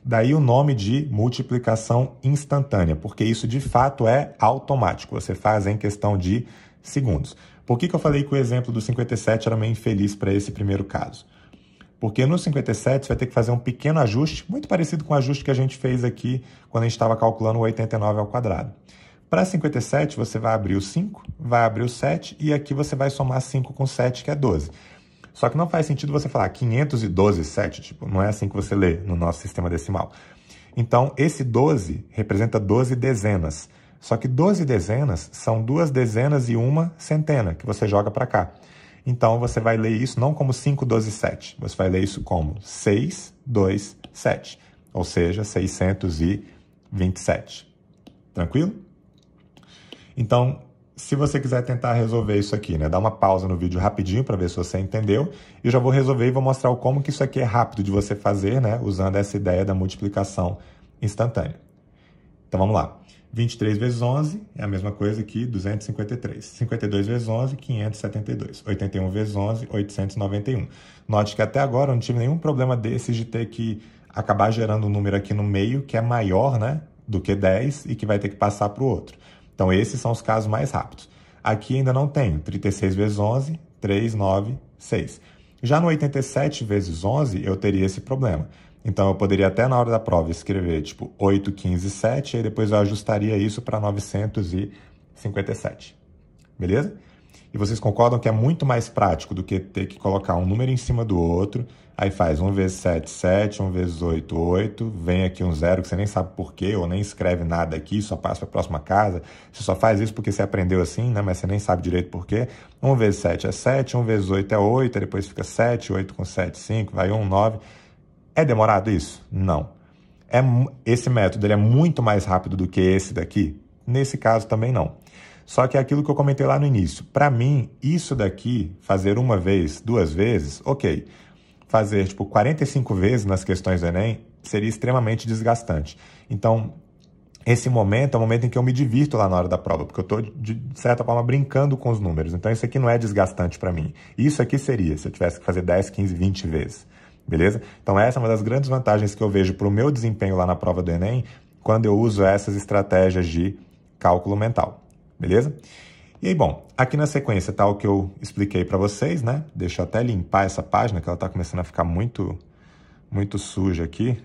Daí o nome de multiplicação instantânea, porque isso de fato é automático, você faz em questão de segundos. Por que eu falei que o exemplo do 57 era meio infeliz para esse primeiro caso? Porque no 57 você vai ter que fazer um pequeno ajuste, muito parecido com o ajuste que a gente fez aqui quando a gente estava calculando o 89 ao quadrado. Para 57, você vai abrir o 5, vai abrir o 7, e aqui você vai somar 5 com 7, que é 12. Só que não faz sentido você falar 512,7, tipo, não é assim que você lê no nosso sistema decimal. Então, esse 12 representa 12 dezenas. Só que 12 dezenas são 2 dezenas e 1 centena, que você joga para cá. Então, você vai ler isso não como 5, 12, 7. Você vai ler isso como 6, 2, 7. Ou seja, 627. Tranquilo? Então, se você quiser tentar resolver isso aqui, né, dá uma pausa no vídeo rapidinho para ver se você entendeu. E eu já vou resolver e vou mostrar como que isso aqui é rápido de você fazer, né, usando essa ideia da multiplicação instantânea. Então, vamos lá. 23 vezes 11 é a mesma coisa que 253. 52 vezes 11, 572. 81 vezes 11, 891. Note que até agora eu não tive nenhum problema desses de ter que acabar gerando um número aqui no meio que é maior, né, do que 10 e que vai ter que passar para o outro. Então, esses são os casos mais rápidos. Aqui ainda não tenho. 36 vezes 11, 3, 9, 6. Já no 87 vezes 11, eu teria esse problema. Então, eu poderia até na hora da prova escrever, tipo, 8, 15, 7, e aí depois eu ajustaria isso para 957. Beleza? E vocês concordam que é muito mais prático do que ter que colocar um número em cima do outro, aí faz 1 vezes 7, 7, 1 vezes 8, 8, vem aqui um zero que você nem sabe por quê, ou nem escreve nada aqui, só passa para a próxima casa. Você só faz isso porque você aprendeu assim, né? Mas você nem sabe direito por quê. 1 vezes 7 é 7, 1 vezes 8 é 8, aí depois fica 7, 8 com 7, 5, vai 1, 9. É demorado isso? Não. Esse método ele é muito mais rápido do que esse daqui? Nesse caso também não. Só que é aquilo que eu comentei lá no início. Para mim, isso daqui, fazer uma vez, 2 vezes, ok. Fazer, tipo, 45 vezes nas questões do Enem seria extremamente desgastante. Então, esse momento é o momento em que eu me divirto lá na hora da prova, porque eu estou, de certa forma, brincando com os números. Então, isso aqui não é desgastante para mim. Isso aqui seria, se eu tivesse que fazer 10, 15, 20 vezes. Beleza? Então, essa é uma das grandes vantagens que eu vejo para o meu desempenho lá na prova do Enem, quando eu uso essas estratégias de cálculo mental. Beleza? E aí, bom, aqui na sequência tá o que eu expliquei para vocês, né? Deixa eu até limpar essa página, que ela tá começando a ficar muito suja aqui.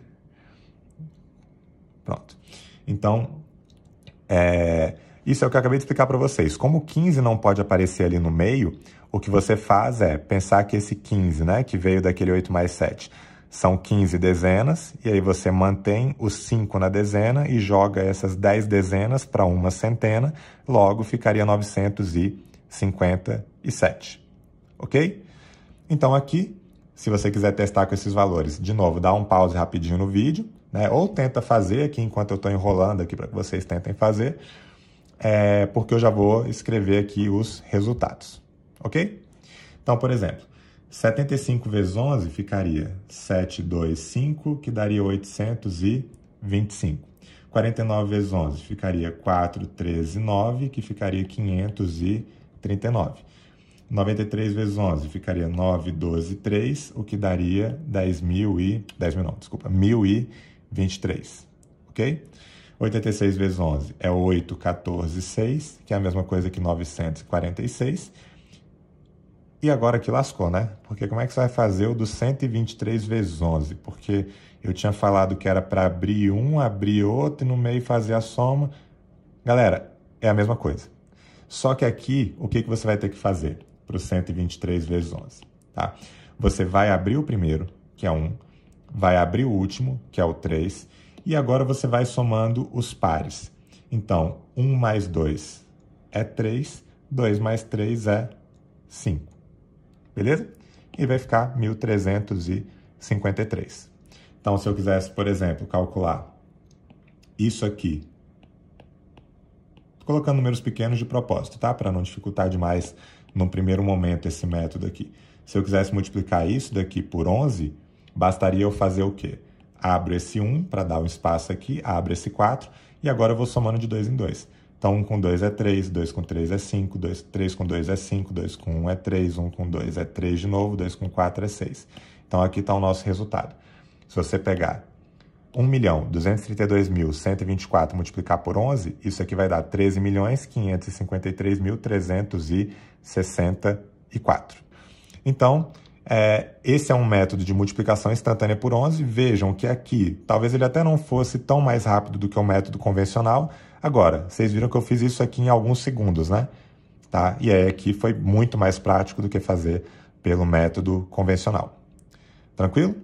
Pronto. Então, isso é o que eu acabei de explicar para vocês. Como o 15 não pode aparecer ali no meio, o que você faz é pensar que esse 15, né, que veio daquele 8 mais 7, são 15 dezenas, e aí você mantém o 5 na dezena e joga essas 10 dezenas para uma centena, logo ficaria 957, ok? Então aqui, se você quiser testar com esses valores, de novo, dá um pause rapidinho no vídeo, né? Ou tenta fazer aqui enquanto eu estou enrolando aqui para que vocês tentem fazer, porque eu já vou escrever aqui os resultados, ok? Então, por exemplo, 75 vezes 11 ficaria 725, que daria 825. 49 vezes 11 ficaria 413,9, que ficaria 539. 93 vezes 11 ficaria 912,3, o que daria 1.023, ok? 86 vezes 11 é 814,6, que é a mesma coisa que 946. E agora que lascou, né? Porque como é que você vai fazer o do 123 vezes 11? Porque eu tinha falado que era para abrir um, abrir outro e no meio fazer a soma. Galera, é a mesma coisa. Só que aqui, o que você vai ter que fazer para o 123 vezes 11? Tá? Você vai abrir o primeiro, que é 1, vai abrir o último, que é o 3, e agora você vai somando os pares. Então, 1 mais 2 é 3, 2 mais 3 é 5. Beleza? E vai ficar 1.353. Então, se eu quisesse, por exemplo, calcular isso aqui, tô colocando números pequenos de propósito, tá? Para não dificultar demais no primeiro momento esse método aqui. Se eu quisesse multiplicar isso daqui por 11, bastaria eu fazer o quê? Abro esse 1 para dar um espaço aqui, abro esse 4 e agora eu vou somando de 2 em 2. Então, 1 com 2 é 3, 2 com 3 é 5, 3 com 2 é 5, 2 com 1 é 3, 1 com 2 é 3 de novo, 2 com 4 é 6. Então, aqui está o nosso resultado. Se você pegar 1.232.124 multiplicar por 11, isso aqui vai dar 13.553.364. Então, esse é um método de multiplicação instantânea por 11. Vejam que aqui, talvez ele até não fosse tão mais rápido do que o método convencional. Agora, vocês viram que eu fiz isso aqui em alguns segundos, né? Tá? E aí aqui foi muito mais prático do que fazer pelo método convencional. Tranquilo?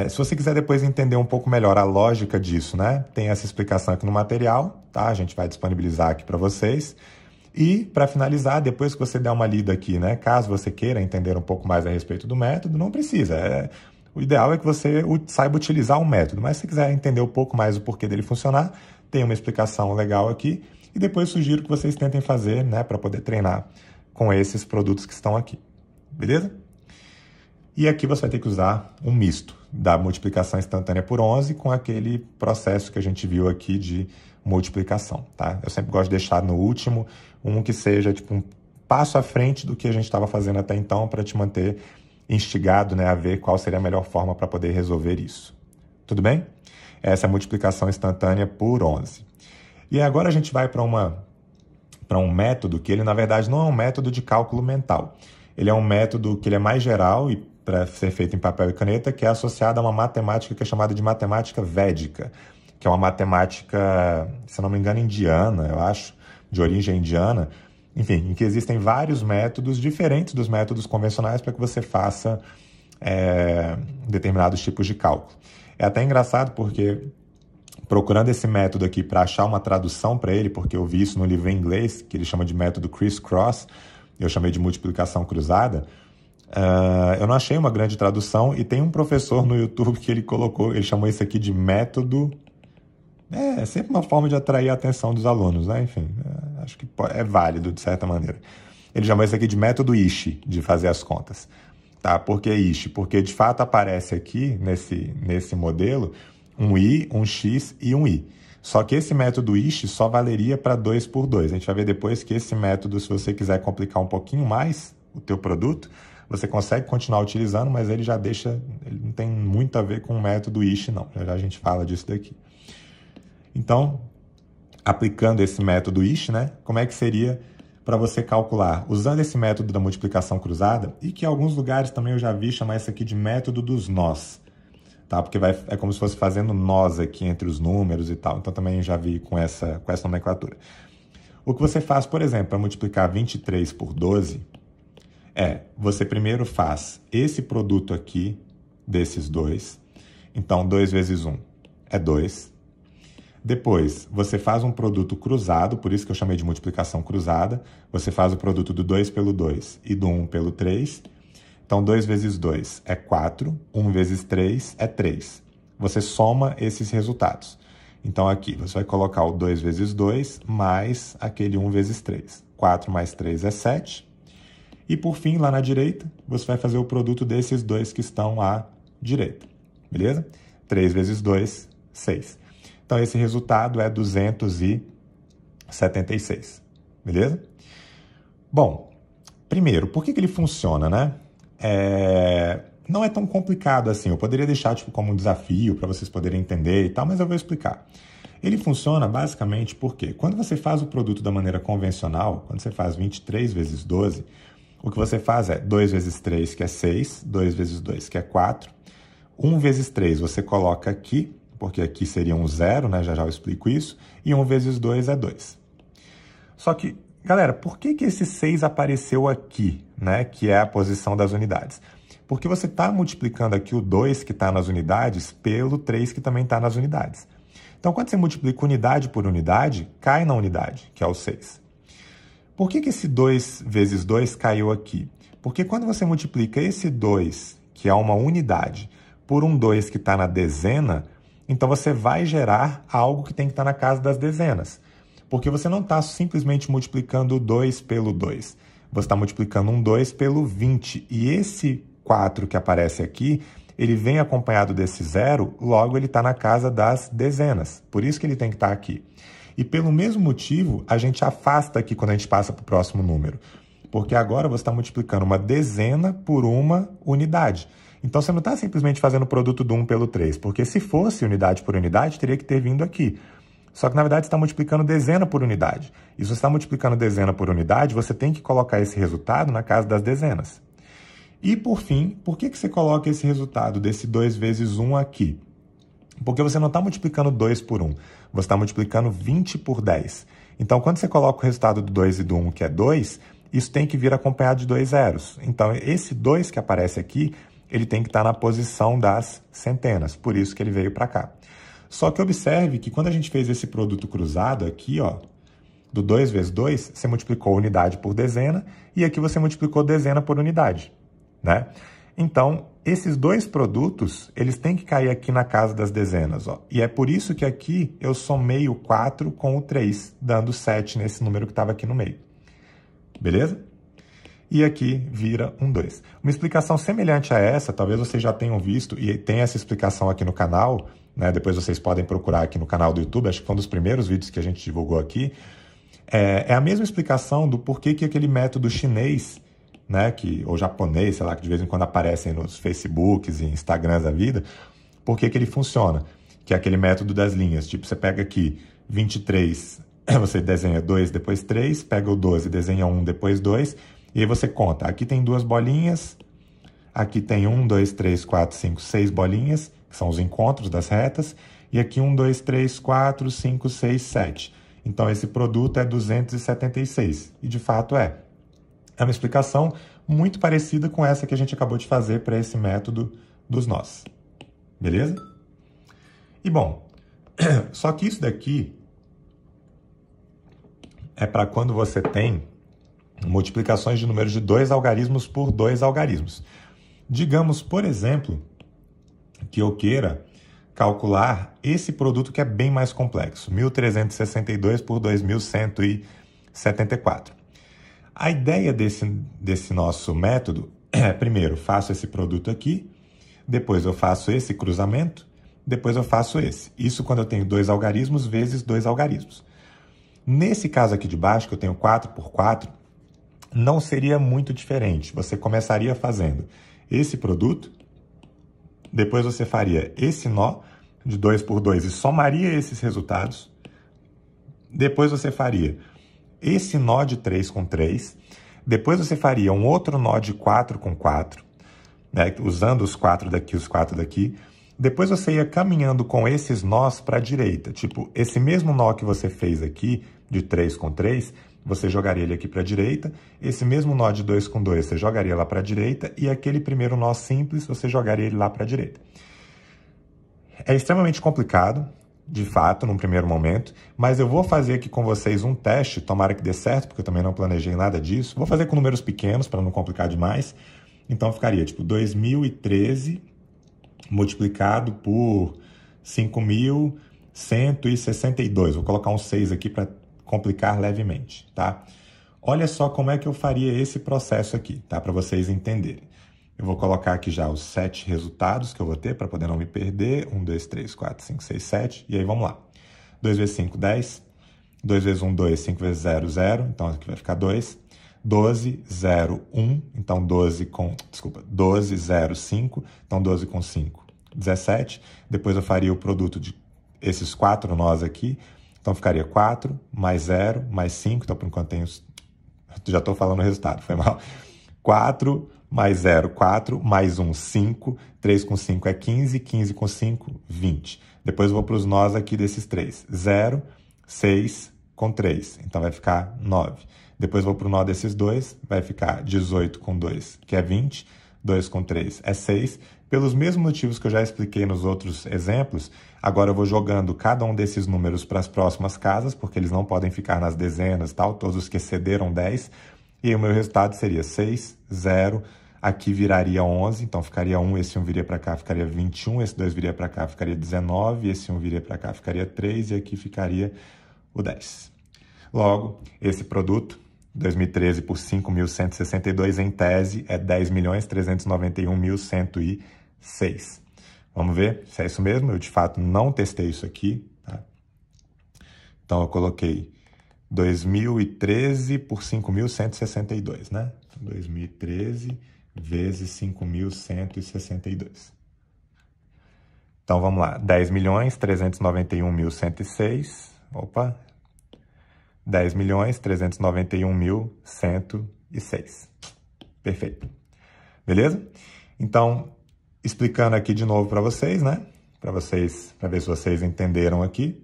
Se você quiser depois entender um pouco melhor a lógica disso, né? Tem essa explicação aqui no material, tá? A gente vai disponibilizar aqui para vocês. E, para finalizar, depois que você der uma lida aqui, né? Caso você queira entender um pouco mais a respeito do método, não precisa. O ideal é que você saiba utilizar o método, mas se quiser entender um pouco mais o porquê dele funcionar, tem uma explicação legal aqui. E depois sugiro que vocês tentem fazer, né? Para poder treinar com esses produtos que estão aqui. Beleza? E aqui você vai ter que usar um misto da multiplicação instantânea por 11 com aquele processo que a gente viu aqui de multiplicação, tá? Eu sempre gosto de deixar no último um que seja tipo um passo à frente do que a gente estava fazendo até então para te manter instigado, né, a ver qual seria a melhor forma para poder resolver isso. Tudo bem? Essa é a multiplicação instantânea por 11. E agora a gente vai para um método que ele, na verdade, não é um método de cálculo mental. Ele é um método que ele é mais geral e para ser feito em papel e caneta, que é associado a uma matemática que é chamada de matemática védica, que é uma matemática, se não me engano, indiana, eu acho, de origem indiana, enfim, em que existem vários métodos diferentes dos métodos convencionais para que você faça determinados tipos de cálculo. É até engraçado porque, procurando esse método aqui para achar uma tradução para ele, porque eu vi isso no livro em inglês, que ele chama de método criss-cross, eu chamei de multiplicação cruzada, eu não achei uma grande tradução e tem um professor no YouTube que ele chamou isso aqui de método. É sempre uma forma de atrair a atenção dos alunos, né? Enfim, acho que é válido de certa maneira. Ele chamou isso aqui de método Ishi, de fazer as contas. Tá? Por que Ishi? Porque de fato aparece aqui, nesse modelo, um I, um X e um I. Só que esse método Ishi só valeria para 2 por 2. A gente vai ver depois que esse método, se você quiser complicar um pouquinho mais o teu produto, você consegue continuar utilizando, mas ele não tem muito a ver com o método Ishi, não. Já a gente fala disso daqui. Então, aplicando esse método Ishi, né, como é que seria para você calcular? Usando esse método da multiplicação cruzada, e que em alguns lugares também eu já vi chamar isso aqui de método dos nós, tá? Porque é como se fosse fazendo nós aqui entre os números e tal. Então, também já vi com essa nomenclatura. O que você faz, por exemplo, para multiplicar 23 por 12, você primeiro faz esse produto aqui desses dois. Então, 2 vezes 1 é 2. Depois, você faz um produto cruzado, por isso que eu chamei de multiplicação cruzada. Você faz o produto do 2 pelo 2 e do 1 pelo 3. Então, 2 vezes 2 é 4, 1 vezes 3 é 3. Você soma esses resultados. Então, aqui, você vai colocar o 2 vezes 2 mais aquele 1 vezes 3. 4 mais 3 é 7. E, por fim, lá na direita, você vai fazer o produto desses dois que estão à direita. Beleza? 3 vezes 2, 6. Então, esse resultado é 276. Beleza? Bom, primeiro, por que ele funciona, né? Não é tão complicado assim. Eu poderia deixar como um desafio para vocês poderem entender e tal, mas eu vou explicar. Ele funciona basicamente porque quando você faz o produto da maneira convencional, quando você faz 23 vezes 12, o que você faz é 2 vezes 3, que é 6, 2 vezes 2, que é 4. 1 vezes 3 você coloca aqui, porque aqui seria um 0, né? Já eu explico isso. E 1 vezes 2 é 2. Só que, galera, por que esse 6 apareceu aqui, né? Que é a posição das unidades? Porque você está multiplicando aqui o 2 que está nas unidades pelo 3 que também está nas unidades. Então, quando você multiplica unidade por unidade, cai na unidade, que é o 6. Por que esse 2 vezes 2 caiu aqui? Porque quando você multiplica esse 2, que é uma unidade, por um 2 que está na dezena, então você vai gerar algo que tem que estar na casa das dezenas. Porque você não está simplesmente multiplicando o 2 pelo 2. Você está multiplicando um 2 pelo 20. E esse 4 que aparece aqui, ele vem acompanhado desse 0, logo ele está na casa das dezenas. Por isso que ele tem que estar aqui. E pelo mesmo motivo, a gente afasta aqui quando a gente passa para o próximo número. Porque agora você está multiplicando uma dezena por uma unidade. Então, você não está simplesmente fazendo o produto do 1 pelo 3, porque se fosse unidade por unidade, teria que ter vindo aqui. Só que, na verdade, você está multiplicando dezena por unidade. E se você está multiplicando dezena por unidade, você tem que colocar esse resultado na casa das dezenas. E, por fim, por que você coloca esse resultado desse 2 vezes 1 aqui? Porque você não está multiplicando 2 por 1, você está multiplicando 20 por 10. Então, quando você coloca o resultado do 2 e do 1, que é 2, isso tem que vir acompanhado de 2 zeros. Então, esse 2 que aparece aqui, ele tem que estar na posição das centenas, por isso que ele veio para cá. Só que observe que quando a gente fez esse produto cruzado aqui, ó, do 2 vezes 2, você multiplicou unidade por dezena, e aqui você multiplicou dezena por unidade, né? Então, esses dois produtos, eles têm que cair aqui na casa das dezenas, ó. E é por isso que aqui eu somei o 4 com o 3, dando 7 nesse número que estava aqui no meio. Beleza? E aqui vira um 2. Uma explicação semelhante a essa, talvez vocês já tenham visto, e tem essa explicação aqui no canal, né? Depois vocês podem procurar aqui no canal do YouTube, acho que foi um dos primeiros vídeos que a gente divulgou aqui. É a mesma explicação do porquê que aquele método chinês, né, ou japonês, sei lá, que de vez em quando aparecem nos Facebooks e Instagrams da vida, por que ele funciona? Que é aquele método das linhas. Tipo, você pega aqui 23, você desenha 2, depois 3, pega o 12, desenha 1, depois 2, e aí você conta. Aqui tem 2 bolinhas, aqui tem 1, 2, 3, 4, 5, 6 bolinhas, que são os encontros das retas, e aqui 1, 2, 3, 4, 5, 6, 7. Então, esse produto é 276, e de fato é. É uma explicação muito parecida com essa que a gente acabou de fazer para esse método dos nós. Beleza? E bom, só que isso daqui é para quando você tem multiplicações de números de 2 algarismos por 2 algarismos. Digamos, por exemplo, que eu queira calcular esse produto que é bem mais complexo, 1.362 por 2.174. A ideia desse nosso método é, primeiro, faço esse produto aqui, depois eu faço esse cruzamento, depois eu faço esse. Isso quando eu tenho 2 algarismos vezes 2 algarismos. Nesse caso aqui de baixo, que eu tenho 4 por 4, não seria muito diferente. Você começaria fazendo esse produto, depois você faria esse nó de 2 por 2 e somaria esses resultados. Depois você faria esse nó de 3 com 3, depois você faria um outro nó de 4 com 4, né, usando os 4 daqui, os 4 daqui. Depois você ia caminhando com esses nós para a direita, tipo, esse mesmo nó que você fez aqui, de 3 com 3, você jogaria ele aqui para a direita, esse mesmo nó de 2 com 2 você jogaria lá para a direita, e aquele primeiro nó simples você jogaria ele lá para a direita. É extremamente complicado, de fato, num primeiro momento, mas eu vou fazer aqui com vocês um teste, tomara que dê certo, porque eu também não planejei nada disso. Vou fazer com números pequenos, para não complicar demais. Então, ficaria, tipo, 2013 multiplicado por 5.162. Vou colocar um 6 aqui para complicar levemente, tá? Olha só como é que eu faria esse processo aqui, tá? Para vocês entenderem. Eu vou colocar aqui já os 7 resultados que eu vou ter, para poder não me perder. 1, 2, 3, 4, 5, 6, 7. E aí, vamos lá. 2 vezes 5, 10. 2 vezes 1, 2. 5 vezes 0, 0. Então, aqui vai ficar 2. 12, 0, 1. Então, 12, 0, 5. Então, 12 com 5, 17. Depois eu faria o produto de esses 4 nós aqui. Então, ficaria 4, mais 0, mais 5. Então, por enquanto, tenho... Já estou falando o resultado, foi mal. 4... mais 0, 4, mais 1, 5, 3 com 5 é 15, 15 com 5, 20. Depois eu vou para os nós aqui desses 3. 0, 6 com 3, então vai ficar 9. Depois eu vou para o nó desses 2, vai ficar 18 com 2, que é 20. 2 com 3 é 6. Pelos mesmos motivos que eu já expliquei nos outros exemplos, agora eu vou jogando cada um desses números para as próximas casas, porque eles não podem ficar nas dezenas, tal, todos os que excederam 10. E aí o meu resultado seria 6, 0, aqui viraria 11, então ficaria 1, esse 1 viria para cá, ficaria 21, esse 2 viria para cá, ficaria 19, esse 1 viria para cá, ficaria 3, e aqui ficaria o 10. Logo, esse produto, 2013 por 5.162, em tese, é 10.391.106. Vamos ver se é isso mesmo? Eu, de fato, não testei isso aqui, tá? Então, eu coloquei 2013 por 5.162, né? 2013 vezes 5.162. Então, vamos lá. 10.391.106. Opa! 10.391.106. Perfeito. Beleza? Então, explicando aqui de novo para vocês, né? Para ver se vocês entenderam aqui.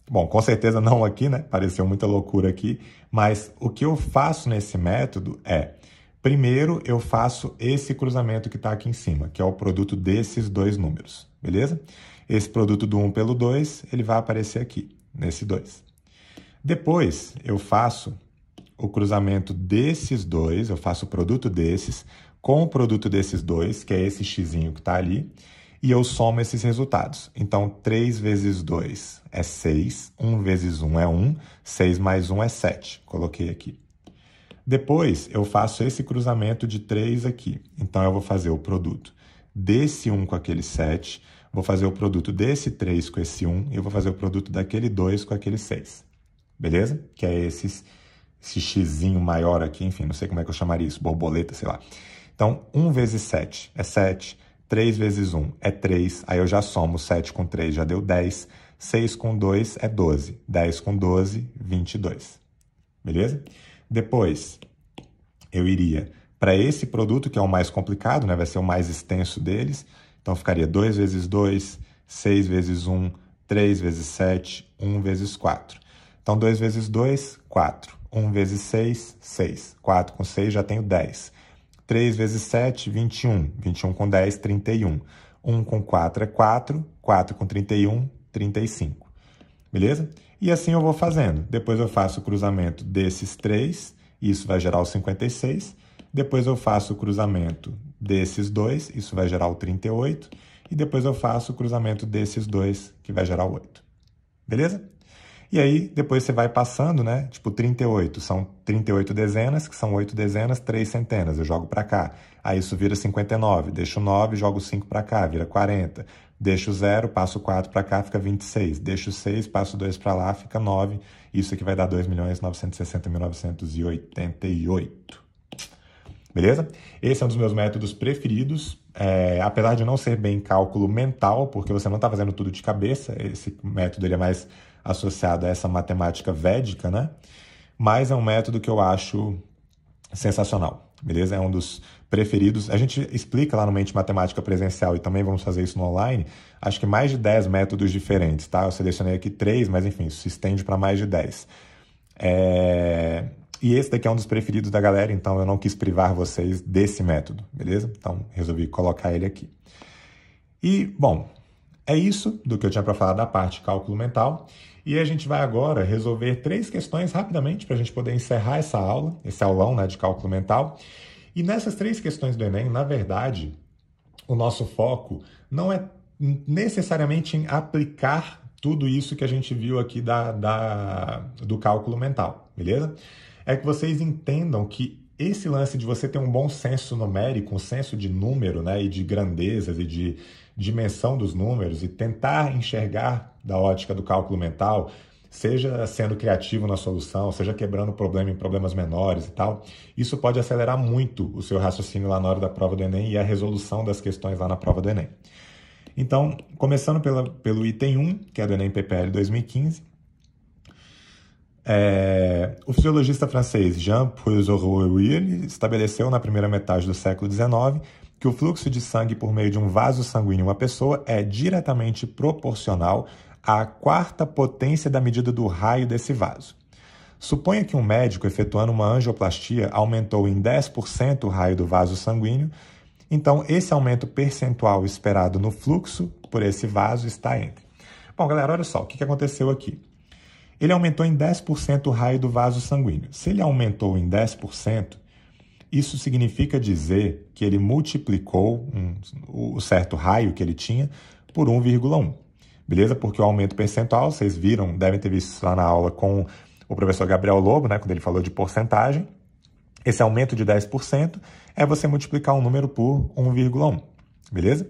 Bom, com certeza não aqui, né? Pareceu muita loucura aqui. Mas o que eu faço nesse método é... Primeiro, eu faço esse cruzamento que está aqui em cima, que é o produto desses dois números, beleza? Esse produto do 1 pelo 2, ele vai aparecer aqui, nesse 2. Depois, eu faço o cruzamento desses dois, eu faço o produto desses com o produto desses dois, que é esse xzinho que está ali, e eu somo esses resultados. Então, 3 vezes 2 é 6, 1 vezes 1 é 1, 6 mais 1 é 7. Coloquei aqui. Depois, eu faço esse cruzamento de 3 aqui. Então, eu vou fazer o produto desse 1 com aquele 7, vou fazer o produto desse 3 com esse 1, e eu vou fazer o produto daquele 2 com aquele 6. Beleza? Que é esse xzinho maior aqui, enfim, não sei como é que eu chamaria isso, borboleta, sei lá. Então, 1 vezes 7 é 7, 3 vezes 1 é 3, aí eu já somo 7 com 3, já deu 10, 6 com 2 é 12, 10 com 12, 22. Beleza? Depois, eu iria para esse produto, que é o mais complicado, né? Vai ser o mais extenso deles. Então, ficaria 2 vezes 2, 6 vezes 1, 3 vezes 7, 1 vezes 4. Então, 2 vezes 2, 4. 1 vezes 6, 6. 4 com 6 já tenho 10. 3 vezes 7, 21. 21 com 10, 31. 1 com 4 é 4. 4 com 31, 35. Beleza? E assim eu vou fazendo. Depois eu faço o cruzamento desses 3, isso vai gerar o 56. Depois eu faço o cruzamento desses 2, isso vai gerar o 38. E depois eu faço o cruzamento desses 2, que vai gerar o 8. Beleza? E aí, depois você vai passando, né? Tipo, 38. São 38 dezenas, que são 8 dezenas, 3 centenas. Eu jogo para cá. Aí isso vira 59. Deixo 9, jogo 5 para cá, vira 40. Deixo 0, passo 4 para cá, fica 26. Deixo 6, passo 2 para lá, fica 9. Isso aqui vai dar 2.960.988. Beleza? Esse é um dos meus métodos preferidos. Apesar de não ser bem cálculo mental, porque você não está fazendo tudo de cabeça, esse método ele é mais associado a essa matemática védica, né? Mas é um método que eu acho sensacional, beleza? É um dos preferidos. A gente explica lá no Mente Matemática Presencial e também vamos fazer isso no online, acho que mais de 10 métodos diferentes, tá? Eu selecionei aqui 3, mas enfim, isso se estende para mais de 10. E esse daqui é um dos preferidos da galera, então eu não quis privar vocês desse método, beleza? Então resolvi colocar ele aqui. E, bom, é isso do que eu tinha para falar da parte de cálculo mental. E a gente vai agora resolver 3 questões rapidamente para a gente poder encerrar essa aula, esse aulão, né, de cálculo mental. E nessas 3 questões do Enem, na verdade, o nosso foco não é necessariamente em aplicar tudo isso que a gente viu aqui do cálculo mental, beleza? É que vocês entendam que esse lance de você ter um bom senso numérico, um senso de número, né, e de grandezas e de dimensão dos números e tentar enxergar da ótica do cálculo mental, seja sendo criativo na solução, seja quebrando o problema em problemas menores e tal, isso pode acelerar muito o seu raciocínio lá na hora da prova do Enem e a resolução das questões lá na prova do Enem. Então, começando pelo item 1, que é do Enem PPL 2015, o fisiologista francês Jean-Paul Jaurès estabeleceu na primeira metade do século XIX que o fluxo de sangue por meio de um vaso sanguíneo em uma pessoa é diretamente proporcional à 4ª potência da medida do raio desse vaso. Suponha que um médico, efetuando uma angioplastia, aumentou em 10% o raio do vaso sanguíneo, então esse aumento percentual esperado no fluxo por esse vaso está entre... Bom, galera, olha só, o que aconteceu aqui? Ele aumentou em 10% o raio do vaso sanguíneo. Se ele aumentou em 10%, isso significa dizer que ele multiplicou o certo raio que ele tinha por 1,1. Beleza? Porque o aumento percentual, vocês viram, devem ter visto isso lá na aula com o professor Gabriel Lobo, né, quando ele falou de porcentagem. Esse aumento de 10% é você multiplicar um número por 1,1. Beleza?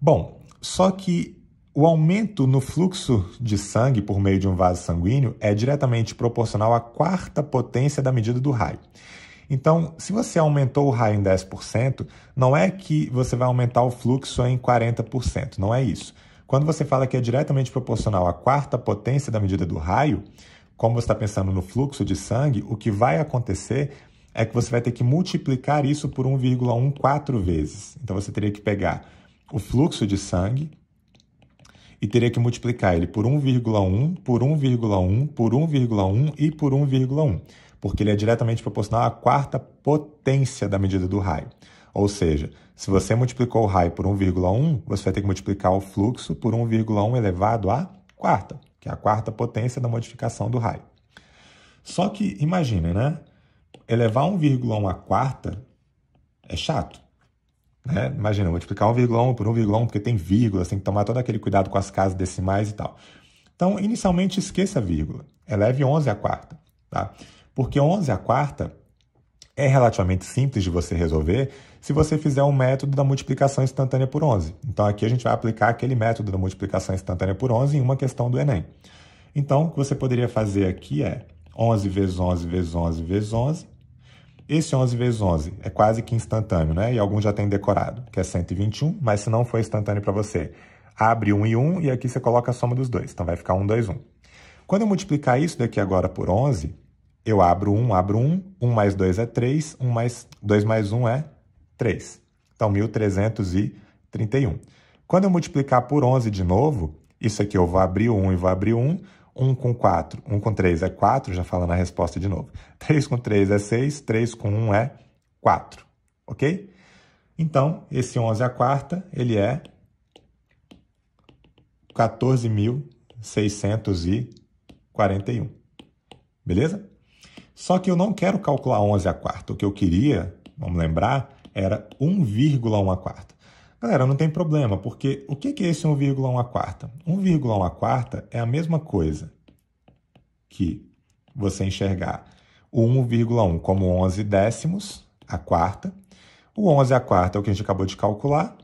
Bom, só que O aumento no fluxo de sangue por meio de um vaso sanguíneo é diretamente proporcional à quarta potência da medida do raio. Então, se você aumentou o raio em 10%, não é que você vai aumentar o fluxo em 40%, não é isso. Quando você fala que é diretamente proporcional à quarta potência da medida do raio, como você está pensando no fluxo de sangue, o que vai acontecer é que você vai ter que multiplicar isso por 1,1 4 vezes. Então, você teria que pegar o fluxo de sangue e teria que multiplicar ele por 1,1, por 1,1, por 1,1 e por 1,1, porque ele é diretamente proporcional à quarta potência da medida do raio. Ou seja, se você multiplicou o raio por 1,1, você vai ter que multiplicar o fluxo por 1,1 elevado à quarta, que é a quarta potência da modificação do raio. Só que, imagine, né? Elevar 1,1 à quarta é chato. Né? Imagina, multiplicar 1,1 por 1,1, porque tem vírgula, você tem que tomar todo aquele cuidado com as casas decimais e tal. Então, inicialmente, esqueça a vírgula. Eleve 11 à quarta. Tá? Porque 11 à quarta é relativamente simples de você resolver se você fizer o método da multiplicação instantânea por 11. Então, aqui a gente vai aplicar aquele método da multiplicação instantânea por 11 em uma questão do Enem. Então, o que você poderia fazer aqui é 11 vezes 11 vezes 11 vezes 11. Esse 11 vezes 11 é quase que instantâneo, né? E alguns já têm decorado, que é 121, mas se não for instantâneo para você, abre 1 e 1 e aqui você coloca a soma dos dois. Então, vai ficar 1, 2, 1. Quando eu multiplicar isso daqui agora por 11, eu abro 1, 1 mais 2 é 3, 2 mais 1 é 3. Então, 1.331. Quando eu multiplicar por 11 de novo, isso aqui eu vou abrir 1 e vou abrir 1, 1 com 4, 1 com 3 é 4, já falando a resposta de novo. 3 com 3 é 6, 3 com 1 é 4, ok? Então, esse 11 à quarta, ele é 14.641, beleza? Só que eu não quero calcular 11 à quarta, o que eu queria, vamos lembrar, era 1,1 à quarta. Galera, não tem problema, porque o que é esse 1,1 à quarta? 1,1 à quarta é a mesma coisa que você enxergar o 1,1 como 11 décimos à quarta. O 11 à quarta é o que a gente acabou de calcular.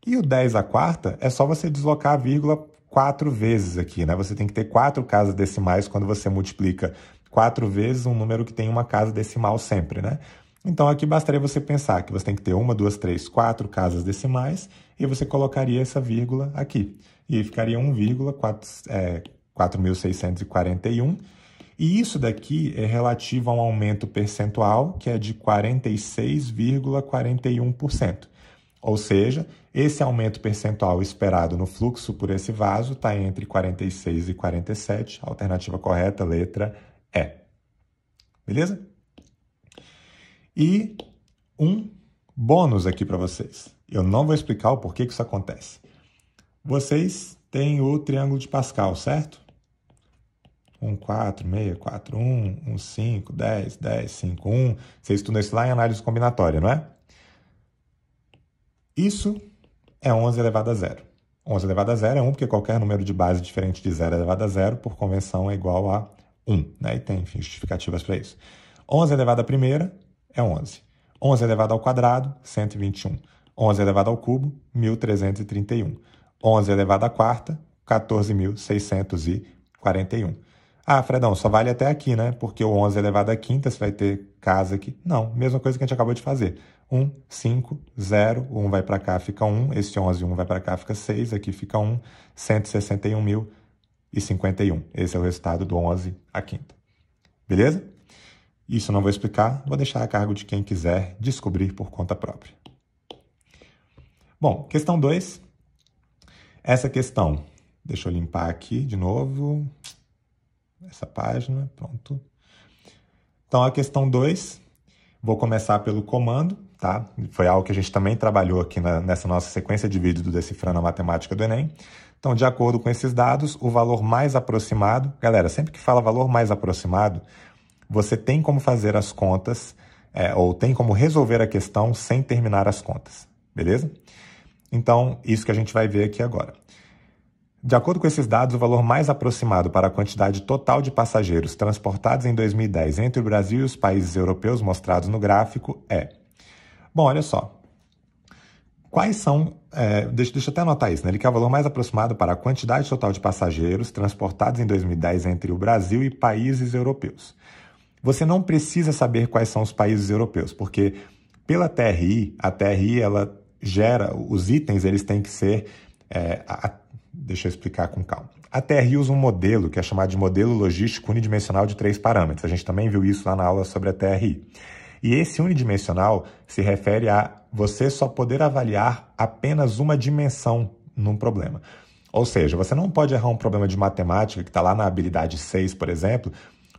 E o 10 à quarta é só você deslocar a vírgula 4 vezes aqui, né? Você tem que ter 4 casas decimais quando você multiplica 4 vezes um número que tem uma casa decimal sempre, né? Então, aqui bastaria você pensar que você tem que ter 1, 2, 3, 4 casas decimais e você colocaria essa vírgula aqui. E aí ficaria 4.641. E isso daqui é relativo a um aumento percentual que é de 46,41%. Ou seja, esse aumento percentual esperado no fluxo por esse vaso está entre 46 e 47. Alternativa correta, letra E. Beleza? E um bônus aqui para vocês. Eu não vou explicar o porquê que isso acontece. Vocês têm o triângulo de Pascal, certo? 1, 4, 6, 4, 1, 1, 5, 10, 10, 5, 1. Você estudou isso lá em análise combinatória, não é? Isso é 11 elevado a 0. 11 elevado a 0 é 1, porque qualquer número de base diferente de 0 elevado a 0, por convenção, é igual a 1. Né? E tem, enfim, justificativas para isso. 11 elevado à primeira é 11. 11 elevado ao quadrado, 121. 11 elevado ao cubo, 1.331. 11 elevado à quarta, 14.641. Ah, Fredão, só vale até aqui, né? Porque o 11 elevado à quinta, você vai ter casa aqui. Não, mesma coisa que a gente acabou de fazer. 1, 5, 0, 1 vai para cá, fica 1. Esse 11, 1 vai para cá, fica 6. Aqui fica 1, 161.051. Esse é o resultado do 11 à quinta. Beleza? Isso eu não vou explicar, vou deixar a cargo de quem quiser descobrir por conta própria. Bom, questão 2. Essa questão, deixa eu limpar aqui de novo, essa página, pronto. Então, a questão 2, vou começar pelo comando, tá? Foi algo que a gente também trabalhou aqui nessa nossa sequência de vídeos do Decifrando a Matemática do Enem. Então, de acordo com esses dados, o valor mais aproximado, galera, sempre que fala valor mais aproximado, você tem como fazer as contas, ou tem como resolver a questão sem terminar as contas, beleza? Então, isso que a gente vai ver aqui agora. De acordo com esses dados, o valor mais aproximado para a quantidade total de passageiros transportados em 2010 entre o Brasil e os países europeus mostrados no gráfico é... Bom, olha só. Quais são, deixa eu até anotar isso, né? Ele quer o valor mais aproximado para a quantidade total de passageiros transportados em 2010 entre o Brasil e países europeus. Você não precisa saber quais são os países europeus, porque pela TRI, a TRI ela gera, os itens eles têm que ser, deixa eu explicar com calma. A TRI usa um modelo que é chamado de modelo logístico unidimensional de 3 parâmetros. A gente também viu isso lá na aula sobre a TRI. E esse unidimensional se refere a você só poder avaliar apenas uma dimensão num problema. Ou seja, você não pode errar um problema de matemática, que está lá na habilidade 6, por exemplo,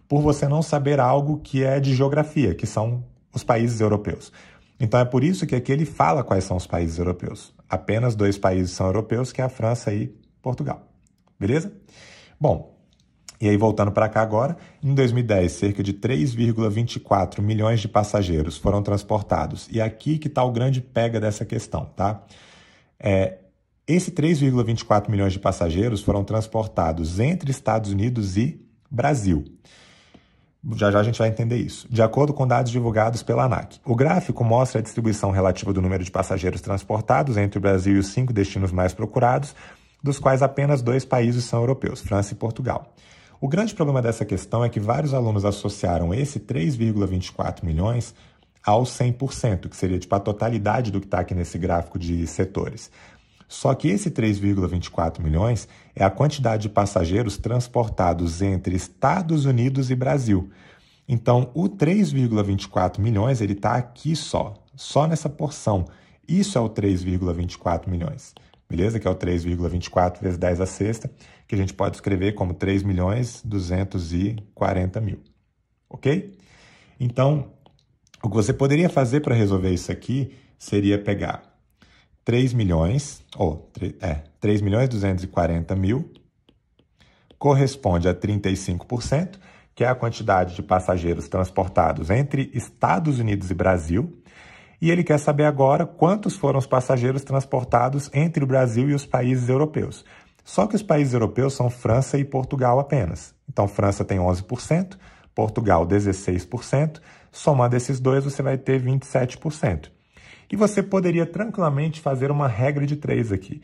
por você não saber algo que é de geografia, que são os países europeus. Então é por isso que aqui ele fala quais são os países europeus. Apenas 2 países são europeus, que é a França e Portugal. Beleza? Bom, e aí voltando para cá agora, em 2010, cerca de 3,24 milhões de passageiros foram transportados. E aqui que está o grande pega dessa questão, tá? Esse 3,24 milhões de passageiros foram transportados entre Estados Unidos e Brasil. Já já a gente vai entender isso. De acordo com dados divulgados pela ANAC. O gráfico mostra a distribuição relativa do número de passageiros transportados entre o Brasil e os 5 destinos mais procurados, dos quais apenas 2 países são europeus, França e Portugal. O grande problema dessa questão é que vários alunos associaram esse 3,24 milhões ao 100%, que seria tipo a totalidade do que está aqui nesse gráfico de setores. Só que esse 3,24 milhões é a quantidade de passageiros transportados entre Estados Unidos e Brasil. Então, o 3,24 milhões ele está aqui só nessa porção. Isso é o 3,24 milhões. Beleza? Que é o 3,24 vezes 10 à sexta, que a gente pode escrever como 3.240.000. Ok? Então, o que você poderia fazer para resolver isso aqui seria pegar 3.240.000 corresponde a 35%, que é a quantidade de passageiros transportados entre Estados Unidos e Brasil. E ele quer saber agora quantos foram os passageiros transportados entre o Brasil e os países europeus. Só que os países europeus são França e Portugal apenas. Então, França tem 11%, Portugal 16%. Somando esses dois, você vai ter 27%. E você poderia tranquilamente fazer uma regra de 3 aqui.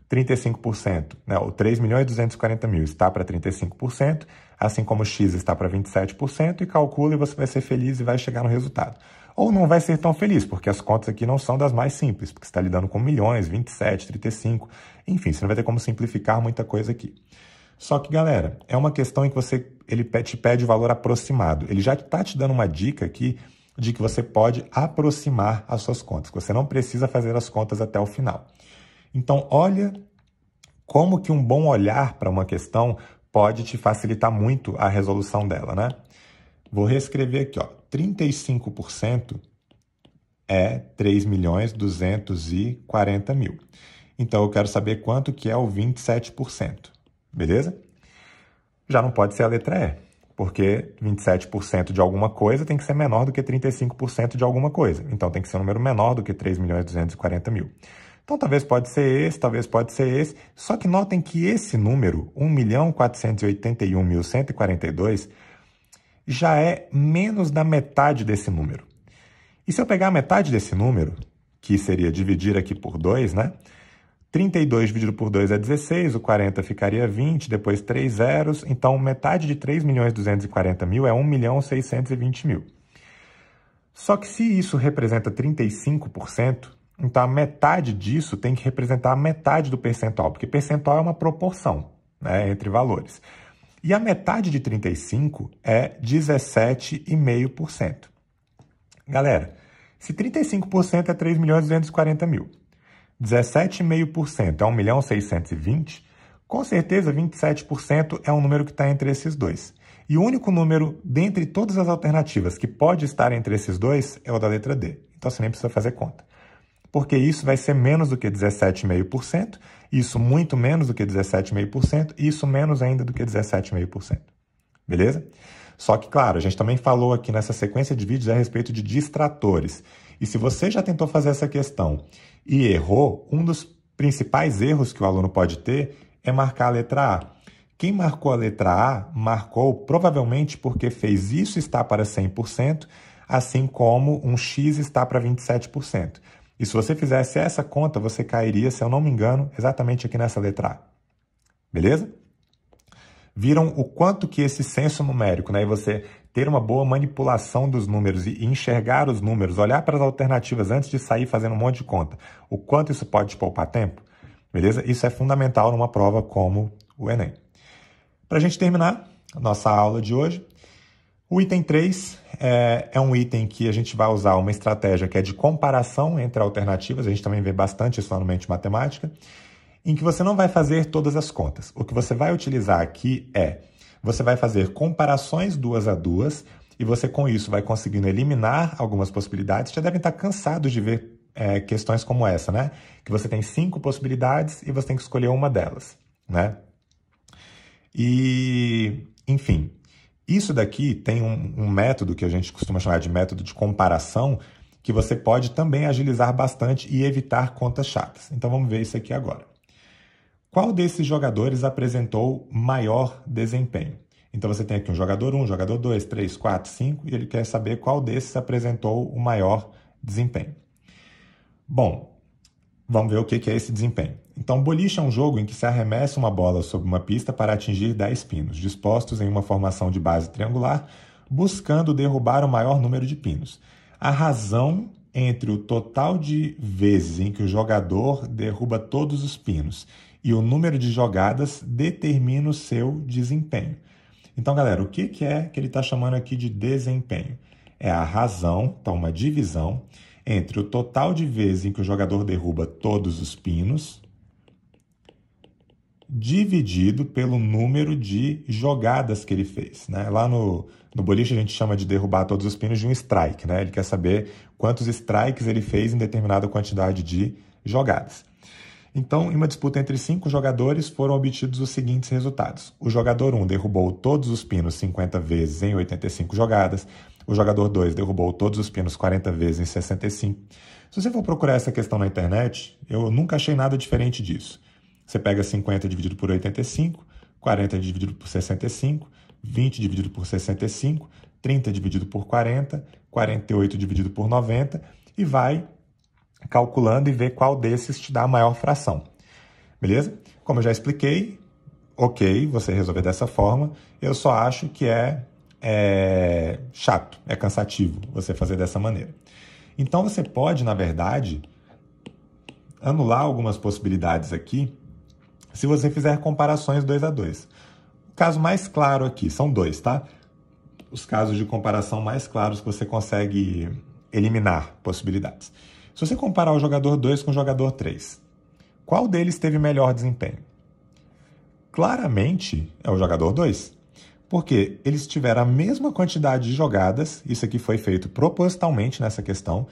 35%, né? O 3.240.000 está para 35%, assim como o X está para 27%, e calcula e você vai ser feliz e vai chegar no resultado. Ou não vai ser tão feliz, porque as contas aqui não são das mais simples, porque você está lidando com milhões, 27, 35, enfim, você não vai ter como simplificar muita coisa aqui. Só que, galera, é uma questão em que ele te pede o valor aproximado. Ele já está te dando uma dica aqui de que você pode aproximar as suas contas, que você não precisa fazer as contas até o final. Então, olha como que um bom olhar para uma questão pode te facilitar muito a resolução dela, né? Vou reescrever aqui, ó. 35% é 3.240.000. Então, eu quero saber quanto que é o 27%, beleza? Já não pode ser a letra E, porque 27% de alguma coisa tem que ser menor do que 35% de alguma coisa. Então, tem que ser um número menor do que 3.240.000. Então, talvez pode ser esse, talvez pode ser esse. Só que notem que esse número, 1.481.142, já é menos da metade desse número. E se eu pegar a metade desse número, que seria dividir aqui por 2, né? 32 dividido por 2 é 16, o 40 ficaria 20, depois 3 zeros. Então, metade de 3.240.000 é 1.620.000. Só que se isso representa 35%, então a metade disso tem que representar a metade do percentual, porque percentual é uma proporção, né, entre valores. E a metade de 35 é 17,5%. Galera, se 35% é 3.240.000, 17,5% é 1.620.000, com certeza 27% é um número que está entre esses dois. E o único número, dentre todas as alternativas, que pode estar entre esses dois é o da letra D. Então você nem precisa fazer conta. Porque isso vai ser menos do que 17,5%, isso muito menos do que 17,5%, e isso menos ainda do que 17,5%. Beleza? Só que, claro, a gente também falou aqui nessa sequência de vídeos a respeito de distratores. E se você já tentou fazer essa questão e errou, um dos principais erros que o aluno pode ter é marcar a letra A. Quem marcou a letra A, marcou provavelmente porque fez isso está para 100%, assim como um X está para 27%. E se você fizesse essa conta, você cairia, se eu não me engano, exatamente aqui nessa letra A. Beleza? Viram o quanto que esse senso numérico, né, e você ter uma boa manipulação dos números e enxergar os números, olhar para as alternativas antes de sair fazendo um monte de conta, o quanto isso pode te poupar tempo? Beleza? Isso é fundamental numa prova como o Enem. Para a gente terminar a nossa aula de hoje, o item 3 é um item que a gente vai usar uma estratégia que é de comparação entre alternativas, a gente também vê bastante isso lá no Mente Matemática, em que você não vai fazer todas as contas. O que você vai utilizar aqui você vai fazer comparações 2 a 2 e você com isso vai conseguindo eliminar algumas possibilidades. Já devem estar cansados de ver questões como essa, né? Que você tem 5 possibilidades e você tem que escolher uma delas, né? E, enfim, isso daqui tem um método que a gente costuma chamar de método de comparação, que você pode também agilizar bastante e evitar contas chatas. Então vamos ver isso aqui agora. Qual desses jogadores apresentou maior desempenho? Então você tem aqui um jogador 1, jogador 2, 3, 4, 5, e ele quer saber qual desses apresentou o maior desempenho. Bom, vamos ver o que é esse desempenho. Então, boliche é um jogo em que se arremessa uma bola sobre uma pista para atingir 10 pinos, dispostos em uma formação de base triangular, buscando derrubar o maior número de pinos. A razão entre o total de vezes em que o jogador derruba todos os pinos e o número de jogadas determina o seu desempenho. Então, galera, o que é que ele está chamando aqui de desempenho? É a razão, então uma divisão, entre o total de vezes em que o jogador derruba todos os pinos dividido pelo número de jogadas que ele fez, né? Lá no boliche a gente chama de derrubar todos os pinos de um strike, né? Ele quer saber quantos strikes ele fez em determinada quantidade de jogadas. Então, em uma disputa entre 5 jogadores, foram obtidos os seguintes resultados. O jogador 1 derrubou todos os pinos 50 vezes em 85 jogadas. O jogador 2 derrubou todos os pinos 40 vezes em 65. Se você for procurar essa questão na internet, eu nunca achei nada diferente disso. Você pega 50 dividido por 85, 40 dividido por 65, 20 dividido por 65, 30 dividido por 40, 48 dividido por 90 e vai calculando e ver qual desses te dá a maior fração. Beleza? Como eu já expliquei, ok, você resolver dessa forma, eu só acho que é chato, é cansativo você fazer dessa maneira. Então você pode, na verdade, anular algumas possibilidades aqui se você fizer comparações 2 a 2. O caso mais claro aqui, são 2, tá? Os casos de comparação mais claros que você consegue eliminar possibilidades. Se você comparar o jogador 2 com o jogador 3, qual deles teve melhor desempenho? Claramente é o jogador 2, porque eles tiveram a mesma quantidade de jogadas, isso aqui foi feito propositalmente nessa questão,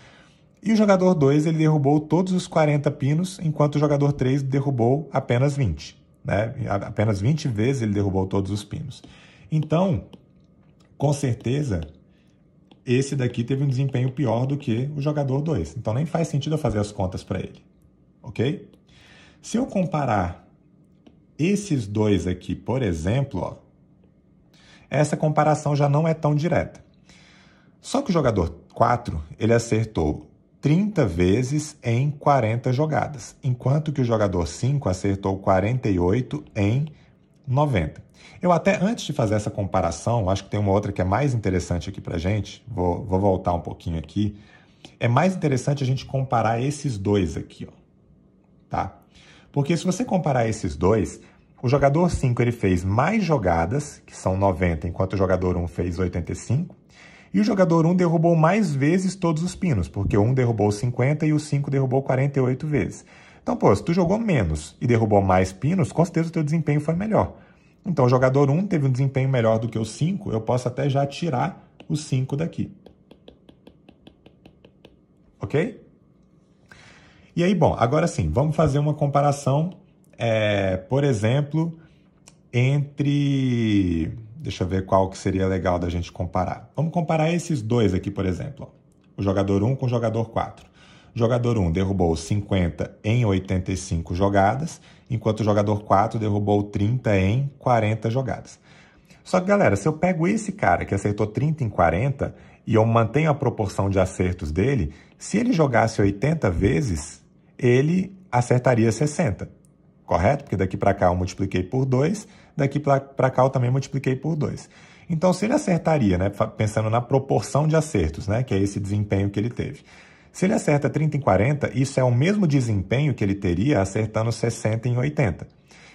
e o jogador 2 ele derrubou todos os 40 pinos, enquanto o jogador 3 derrubou apenas 20. Né? Apenas 20 vezes ele derrubou todos os pinos. Então, com certeza, esse daqui teve um desempenho pior do que o jogador 2. Então, nem faz sentido eu fazer as contas para ele. Ok? Se eu comparar esses dois aqui, por exemplo, ó, essa comparação já não é tão direta. Só que o jogador 4, ele acertou 30 vezes em 40 jogadas, enquanto que o jogador 5 acertou 48 em 90. Eu até, antes de fazer essa comparação, acho que tem uma outra que é mais interessante aqui pra gente, vou voltar um pouquinho aqui, é mais interessante a gente comparar esses dois aqui, ó, tá? Porque se você comparar esses dois, o jogador 5 ele fez mais jogadas, que são 90, enquanto o jogador 1 fez 85, e o jogador 1 derrubou mais vezes todos os pinos, porque o 1 derrubou 50 e o 5 derrubou 48 vezes. Então, pô, se tu jogou menos e derrubou mais pinos, com certeza o teu desempenho foi melhor. Então, o jogador 1 teve um desempenho melhor do que o 5, eu posso até já tirar o 5 daqui. Ok? E aí, bom, agora sim, vamos fazer uma comparação, por exemplo, entre... Deixa eu ver qual que seria legal da gente comparar. Vamos comparar esses dois aqui, por exemplo. Ó. O jogador 1 com o jogador 4. O jogador 1 derrubou 50 em 85 jogadas, enquanto o jogador 4 derrubou 30 em 40 jogadas. Só que, galera, se eu pego esse cara que acertou 30 em 40, e eu mantenho a proporção de acertos dele, se ele jogasse 80 vezes, ele acertaria 60, correto? Porque daqui para cá eu multipliquei por 2, daqui para cá eu também multipliquei por 2. Então, se ele acertaria, né, pensando na proporção de acertos, né, que é esse desempenho que ele teve. Se ele acerta 30 em 40, isso é o mesmo desempenho que ele teria acertando 60 em 80.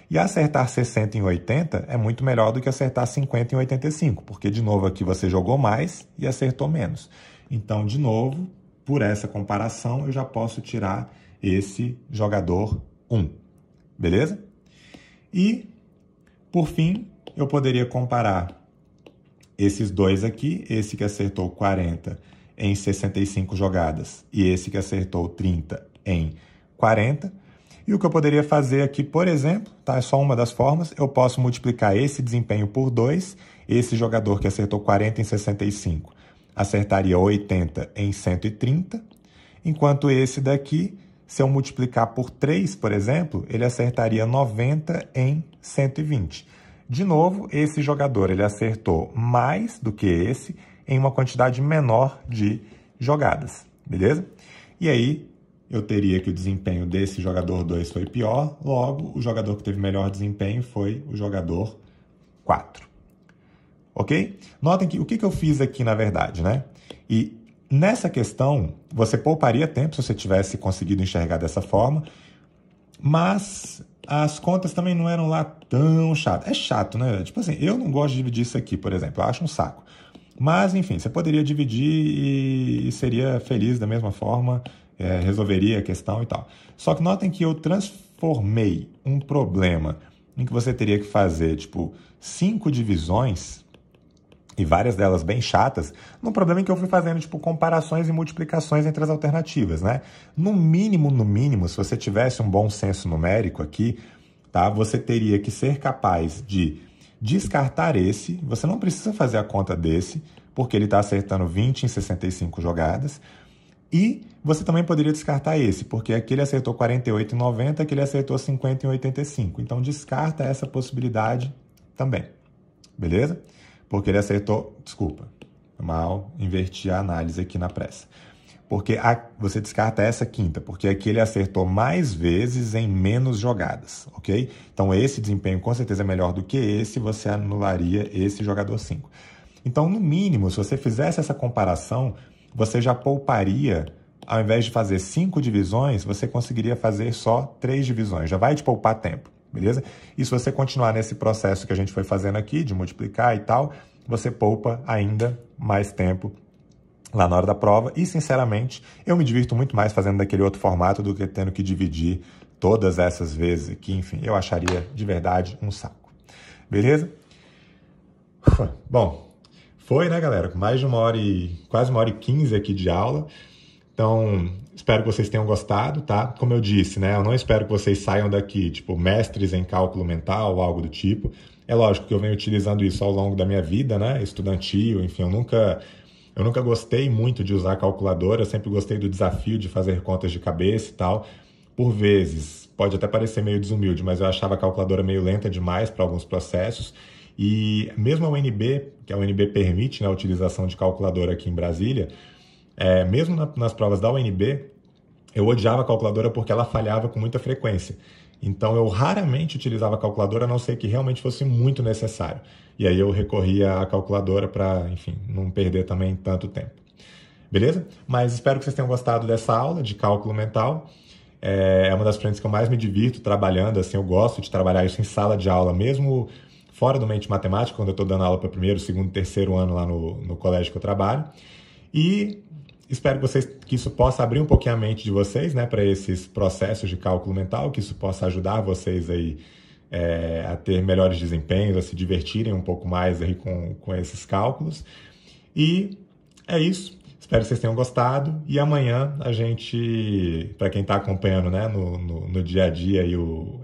E acertar 60 em 80 é muito melhor do que acertar 50 em 85, porque, de novo, aqui você jogou mais e acertou menos. Então, de novo, por essa comparação, eu já posso tirar esse jogador 1. Beleza? E, por fim, eu poderia comparar esses dois aqui, esse que acertou 40 em 65 jogadas e esse que acertou 30 em 40. E o que eu poderia fazer aqui, por exemplo, tá? É só uma das formas, eu posso multiplicar esse desempenho por 2, esse jogador que acertou 40 em 65 acertaria 80 em 130, enquanto esse daqui, se eu multiplicar por 3, por exemplo, ele acertaria 90 em 120. De novo, esse jogador ele acertou mais do que esse em uma quantidade menor de jogadas, beleza? E aí, eu teria que o desempenho desse jogador 2 foi pior, logo, o jogador que teve melhor desempenho foi o jogador 4. Ok? Notem que o que eu fiz aqui, na verdade, né? E nessa questão, você pouparia tempo se você tivesse conseguido enxergar dessa forma, mas as contas também não eram lá tão chatas. É chato, né? Tipo assim, eu não gosto de dividir isso aqui, por exemplo. Eu acho um saco. Mas, enfim, você poderia dividir e seria feliz da mesma forma, resolveria a questão e tal. Só que notem que eu transformei um problema em que você teria que fazer, tipo, 5 divisões, e várias delas bem chatas, num problema em que eu fui fazendo, tipo, comparações e multiplicações entre as alternativas, né? No mínimo, se você tivesse um bom senso numérico aqui, tá? Você teria que ser capaz de descartar esse, você não precisa fazer a conta desse, porque ele está acertando 20 em 65 jogadas, e você também poderia descartar esse, porque aqui ele acertou 48 em 90, aqui ele acertou 50 em 85. Então, descarta essa possibilidade também, beleza? Porque ele acertou... Desculpa, mal inverti a análise aqui na pressa. Porque você descarta essa quinta, porque aqui ele acertou mais vezes em menos jogadas, ok? Então, esse desempenho com certeza é melhor do que esse, você anularia esse jogador 5. Então, no mínimo, se você fizesse essa comparação, você já pouparia, ao invés de fazer 5 divisões, você conseguiria fazer só 3 divisões. Já vai te poupar tempo, beleza? E se você continuar nesse processo que a gente foi fazendo aqui, de multiplicar e tal, você poupa ainda mais tempo lá na hora da prova. E, sinceramente, eu me divirto muito mais fazendo daquele outro formato do que tendo que dividir todas essas vezes aqui. Enfim, eu acharia de verdade um saco. Beleza? Bom, foi, né, galera? Mais de quase 1h15 aqui de aula. Então, espero que vocês tenham gostado, tá? Como eu disse, né? Eu não espero que vocês saiam daqui, tipo, mestres em cálculo mental ou algo do tipo. É lógico que eu venho utilizando isso ao longo da minha vida, né? Estudantil, enfim, eu nunca gostei muito de usar calculadora, eu sempre gostei do desafio de fazer contas de cabeça e tal. Por vezes, pode até parecer meio desumilde, mas eu achava a calculadora meio lenta demais para alguns processos. E mesmo a UNB, que a UNB permite, né, a utilização de calculadora aqui em Brasília, mesmo nas provas da UNB, eu odiava a calculadora porque ela falhava com muita frequência. Então, eu raramente utilizava a calculadora, a não ser que realmente fosse muito necessário. E aí eu recorria à calculadora para, enfim, não perder também tanto tempo. Beleza? Mas espero que vocês tenham gostado dessa aula de cálculo mental. É uma das frentes que eu mais me divirto trabalhando, assim, eu gosto de trabalhar isso em sala de aula, mesmo fora do Mente Matemática, quando eu estou dando aula para primeiro, segundo, terceiro ano lá no colégio que eu trabalho. E espero que isso possa abrir um pouquinho a mente de vocês, né, para esses processos de cálculo mental, que isso possa ajudar vocês aí a ter melhores desempenhos, a se divertirem um pouco mais aí com esses cálculos. E é isso. Espero que vocês tenham gostado. E amanhã a gente, para quem está acompanhando, né, no dia a dia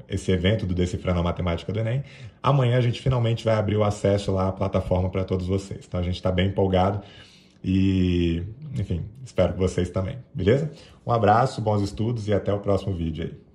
esse evento do Decifrando a Matemática do Enem, amanhã a gente finalmente vai abrir o acesso lá à plataforma para todos vocês. Então a gente está bem empolgado. E, enfim, espero que vocês também, beleza? Um abraço, bons estudos e até o próximo vídeo aí.